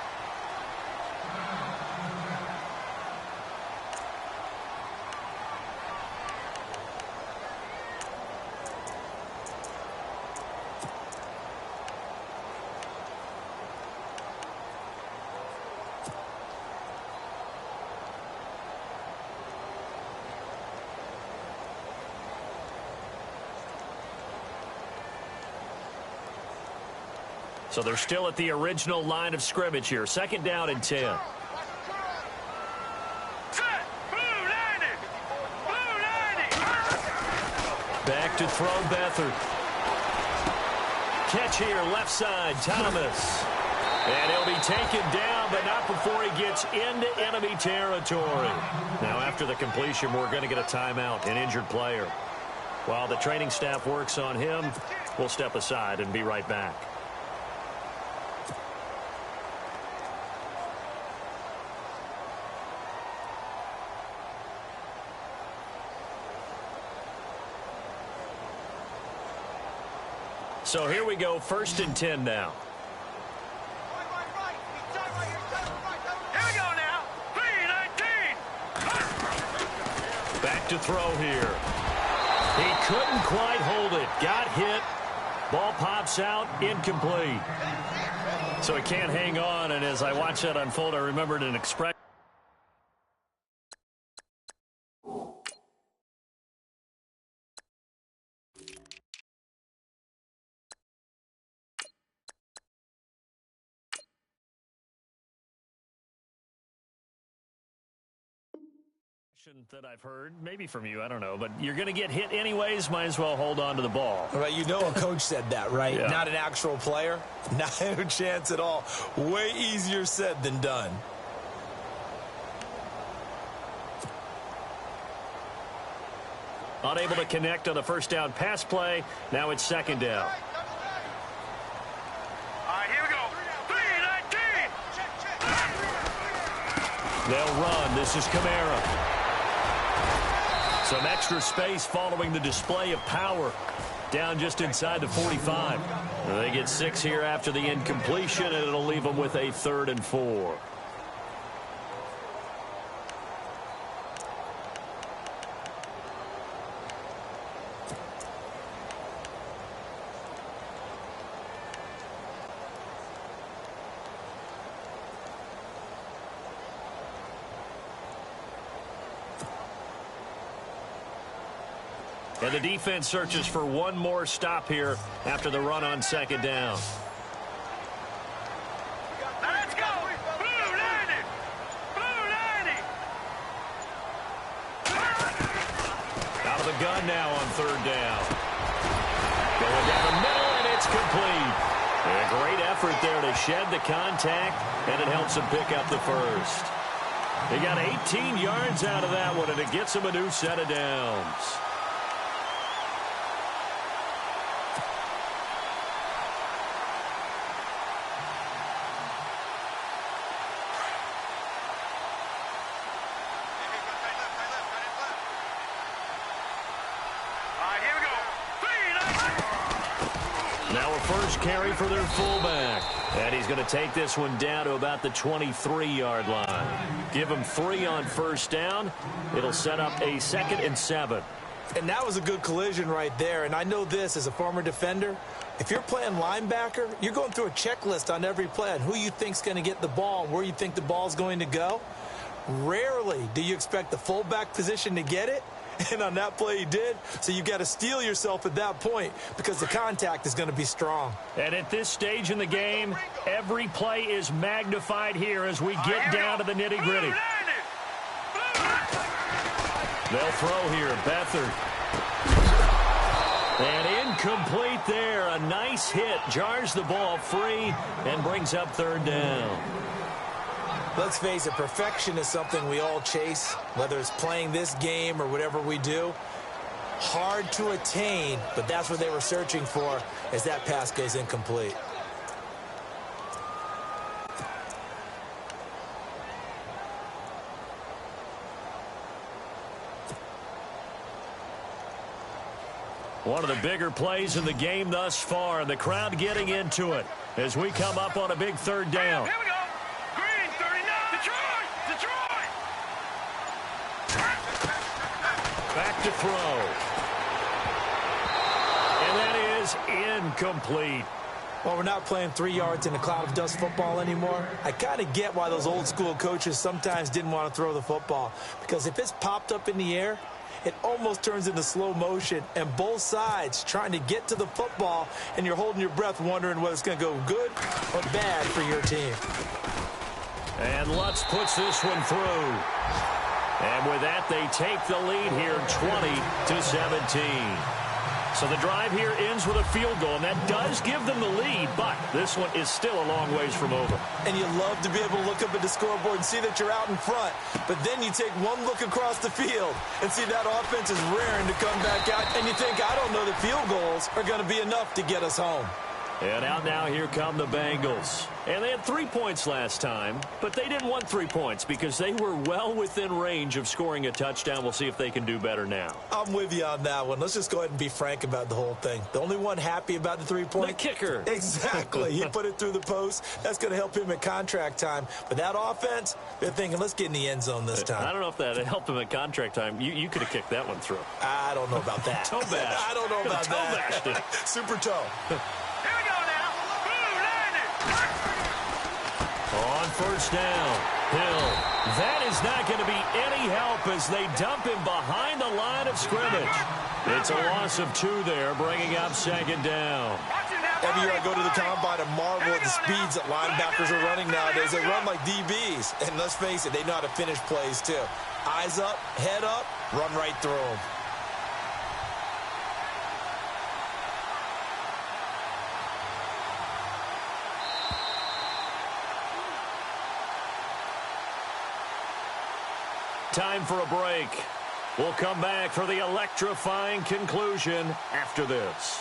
So they're still at the original line of scrimmage here. Second down and 10. Set. Blue 90. Blue 90. Back to throw Beathard. Catch here, left side, Thomas. And he'll be taken down, but not before he gets into enemy territory. Now, after the completion, we're going to get a timeout, an injured player. While the training staff works on him, we'll step aside and be right back. So here we go, first and 10 now. Here we go now. 3-19. Back to throw here. He couldn't quite hold it. Got hit. Ball pops out, incomplete. So he can't hang on, and as I watch that unfold, I remembered an expression. That I've heard, maybe from you, I don't know, but you're going to get hit anyways, might as well hold on to the ball. Right, you know a coach said that, right? Yeah. Not an actual player. Not a chance at all. Way easier said than done. Unable to connect on the first down pass play. Now it's second down. All right, here we go. 3-19. They'll run. This is Kamara. Some extra space following the display of power. Down just inside the 45. They get 6 here after the incompletion, and it'll leave them with a 3rd and 4. And the defense searches for one more stop here after the run on second down. Now let's go. Blue 90. Blue 90. Out of the gun now on third down. Going down the middle, and it's complete. And a great effort there to shed the contact, and it helps him pick up the first. He got 18 yards out of that one, and it gets him a new set of downs. Carry for their fullback. And he's going to take this one down to about the 23-yard line. Give him 3 on first down. It'll set up a 2nd and 7. And that was a good collision right there. And I know this as a former defender. If you're playing linebacker, you're going through a checklist on every play on who you think's going to get the ball and where you think the ball's going to go. Rarely do you expect the fullback position to get it. And on that play he did. So you got to steel yourself at that point because the contact is going to be strong. And at this stage in the game, every play is magnified here as we get down to the nitty-gritty. They'll throw here. Beathard. And incomplete there. A nice hit. Jars the ball free and brings up third down. Let's face it, perfection is something we all chase, whether it's playing this game or whatever we do. Hard to attain, but that's what they were searching for as that pass goes incomplete. One of the bigger plays in the game thus far, and the crowd getting into it as we come up on a big third down. Here we go. Green, 39. Detroit. Back to throw. And that is incomplete. Well, we're not playing 3 yards in a cloud of dust football anymore. I kind of get why those old school coaches sometimes didn't want to throw the football, because if it's popped up in the air, it almost turns into slow motion, and both sides trying to get to the football, and you're holding your breath wondering whether it's going to go good or bad for your team. And Lutz puts this one through. And with that, they take the lead here 20-17. So the drive here ends with a field goal, and that does give them the lead, but this one is still a long ways from over. And you love to be able to look up at the scoreboard and see that you're out in front, but then you take one look across the field and see that offense is raring to come back out, and you think, I don't know that field goals are going to be enough to get us home. And out now, here come the Bengals. And they had 3 points last time, but they didn't want 3 points because they were well within range of scoring a touchdown. We'll see if they can do better now. I'm with you on that one. Let's just go ahead and be frank about the whole thing. The only one happy about the 3-point? The kicker. Exactly. He put it through the post. That's going to help him at contract time. But that offense, they're thinking, let's get in the end zone this time. I don't know if that helped him at contract time. You could have kicked that one through. I don't know about that. Toe bash. I don't know about toe that. Bashed it. Super toe. Here we go now. Blue landed. On first down, Hill. That is not going to be any help as they dump him behind the line of scrimmage. It's a loss of 2 there, bringing up second down. Every year I go to the combine and marvel at the speeds that linebackers are running nowadays. They run like DBs. And let's face it, they know how to finish plays too. Eyes up, head up, run right through them. Time for a break. We'll come back for the electrifying conclusion after this.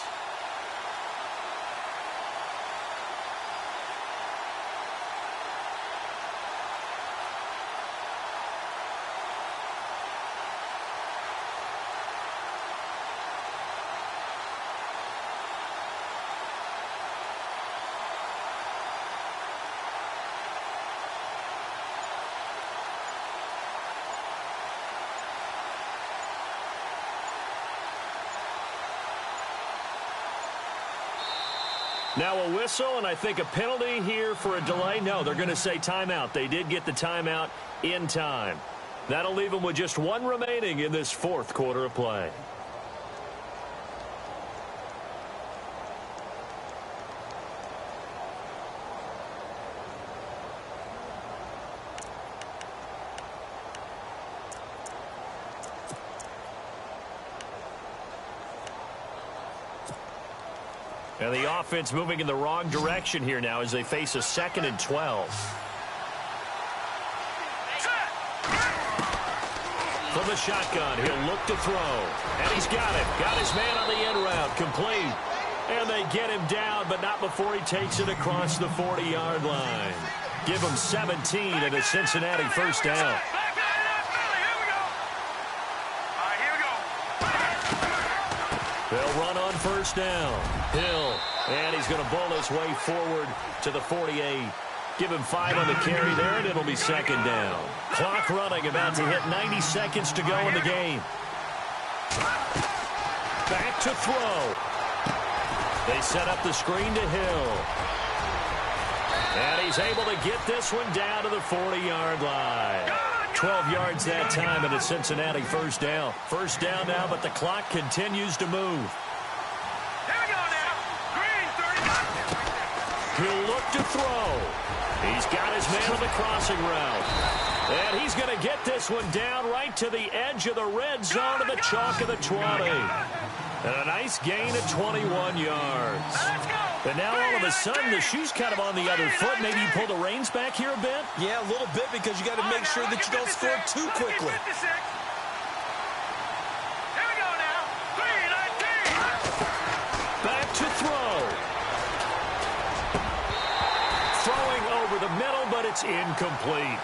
Now a whistle, and I think a penalty here for a delay. No, they're going to say timeout. They did get the timeout in time. That'll leave them with just 1 remaining in this 4th quarter of play. And the offense moving in the wrong direction here now as they face a 2nd and 12. From the shotgun, he'll look to throw. And he's got it. Got his man on the end route. Complete. And they get him down, but not before he takes it across the 40-yard line. Give him 17 and a Cincinnati first down. They'll run on first down. Hill. And he's going to bull his way forward to the 48. Give him 5 on the carry there, and it'll be 2nd down. Clock running, about to hit 90 seconds to go in the game. back to throw. They set up the screen to Hill. And he's able to get this one down to the 40-yard line. 12 yards that time, and a Cincinnati first down. First down now, but the clock continues to move. Here we go now. Green, 39. He'll look to throw. He's got his man on the crossing route. And he's going to get this one down right to the edge of the red zone of the chalk of the 20. And a nice gain of 21 yards. Let's go. And now all of a sudden the shoe's kind of on the other foot. Maybe you pull the reins back here a bit? Yeah, a little bit, because you got to make sure that you don't score too quickly. 56. Here we go now. 3-19. Back to throw. Throwing over the middle, but it's incomplete.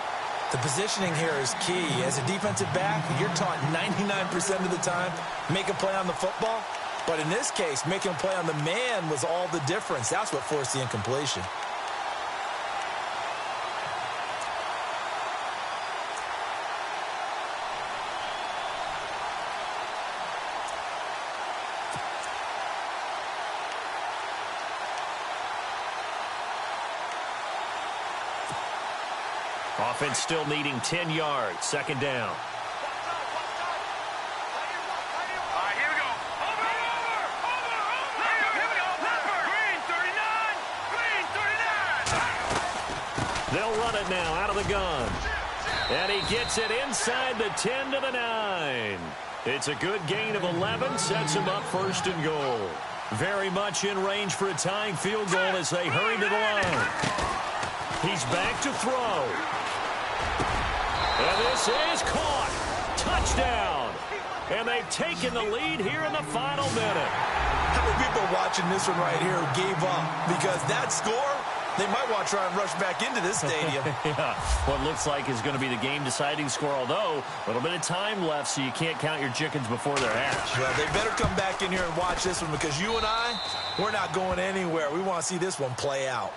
The positioning here is key. As a defensive back, you're taught 99% of the time, make a play on the football. But in this case, making a play on the man was all the difference. That's what forced the incompletion. Offense still needing 10 yards. Second down. All right, here we go. Over. Here we go. Green, 39. Green, 39. They'll run it now out of the gun. And he gets it inside the 10 to the 9. It's a good gain of 11. Sets him up first and goal. Very much in range for a tying field goal as they hurry to the line. He's back to throw. And this is caught. Touchdown. And they've taken the lead here in the final minute. How many people watching this one right here gave up? Because that score, they might want to try and rush back into this stadium. Yeah, what looks like is going to be the game-deciding score, although a little bit of time left, so you can't count your chickens before they're hatched. Well, they better come back in here and watch this one, because you and I, we're not going anywhere. We want to see this one play out.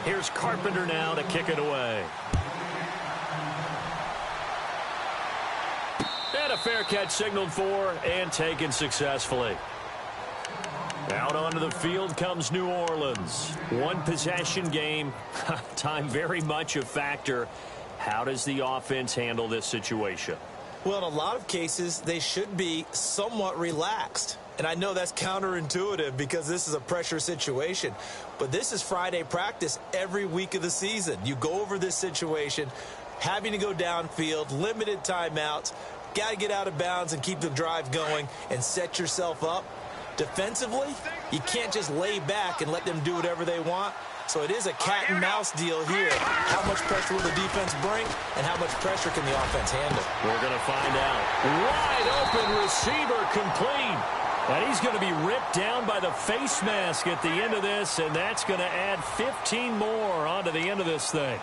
Here's Carpenter now to kick it away. And a fair catch signaled for and taken successfully. Out onto the field comes New Orleans. One possession game. Time very much a factor. How does the offense handle this situation? Well, in a lot of cases, they should be somewhat relaxed. And I know that's counterintuitive because this is a pressure situation. But this is Friday practice every week of the season. You go over this situation, having to go downfield, limited timeouts, got to get out of bounds and keep the drive going and set yourself up. Defensively, you can't just lay back and let them do whatever they want. So it is a cat and mouse deal here. How much pressure will the defense bring, and how much pressure can the offense handle? We're going to find out. Wide open receiver complete. And he's going to be ripped down by the face mask at the end of this, and that's going to add 15 more onto the end of this thing.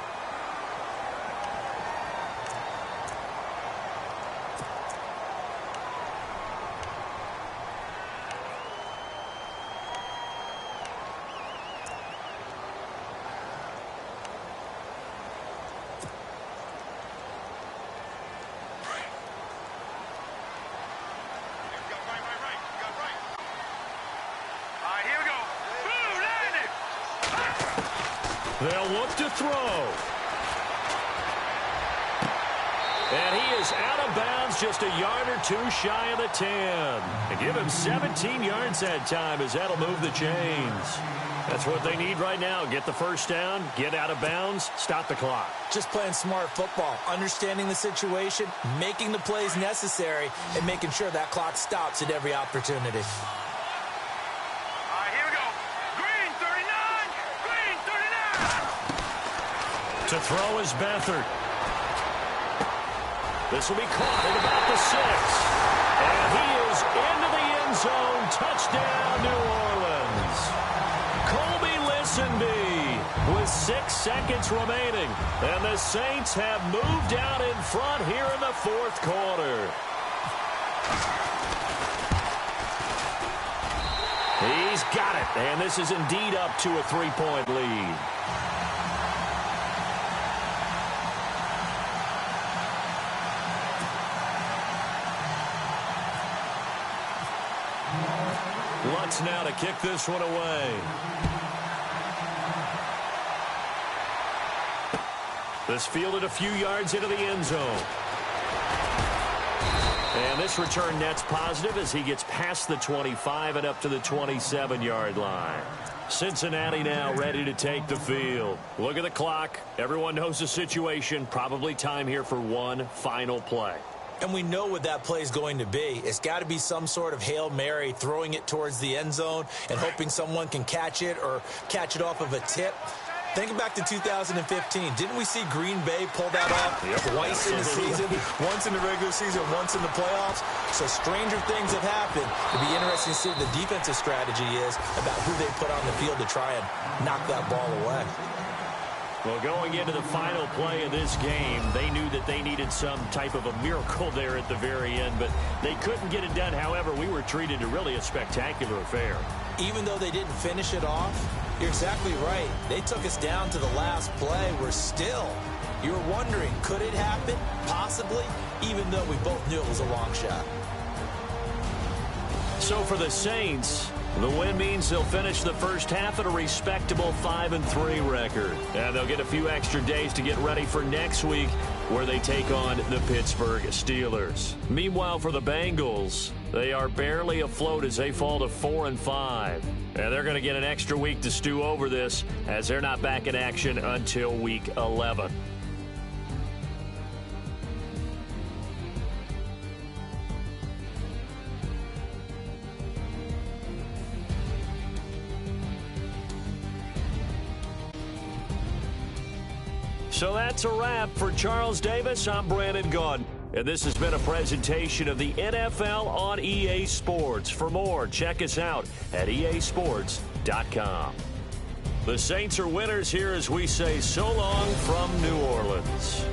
They'll look to throw. And he is out of bounds just a yard or two shy of the 10. And give him 17 yards that time as that'll move the chains. That's what they need right now. Get the first down, get out of bounds, stop the clock. Just playing smart football, understanding the situation, making the plays necessary, and making sure that clock stops at every opportunity. To throw is Beathard. This will be caught at about the 6. And he is into the end zone. Touchdown, New Orleans. Colby Listenby with 6 seconds remaining. And the Saints have moved out in front here in the fourth quarter. He's got it. And this is indeed up to a 3-point lead. Lutz now to kick this one away. This fielded a few yards into the end zone. And this return net's positive as he gets past the 25 and up to the 27-yard line. Cincinnati now ready to take the field. Look at the clock. Everyone knows the situation. Probably time here for one final play. And we know what that play is going to be. It's got to be some sort of Hail Mary, throwing it towards the end zone and hoping someone can catch it or catch it off of a tip. Think back to 2015. Didn't we see Green Bay pull that off twice in the season? Once in the regular season, once in the playoffs. So stranger things have happened. It'll be interesting to see what the defensive strategy is about who they put on the field to try and knock that ball away. Well, going into the final play of this game, they knew that they needed some type of a miracle there at the very end, but they couldn't get it done. However, we were treated to really a spectacular affair. Even though they didn't finish it off, you're exactly right. They took us down to the last play. You were wondering, could it happen? Possibly, even though we both knew it was a long shot. So for the Saints, the win means they'll finish the first half at a respectable 5-3 record. And they'll get a few extra days to get ready for next week, where they take on the Pittsburgh Steelers. Meanwhile, for the Bengals, they are barely afloat as they fall to 4-5. And they're going to get an extra week to stew over this, as they're not back in action until week 11. So that's a wrap. For Charles Davis, I'm Brandon Gaudin. And this has been a presentation of the NFL on EA Sports. For more, check us out at easports.com. The Saints are winners here as we say so long from New Orleans.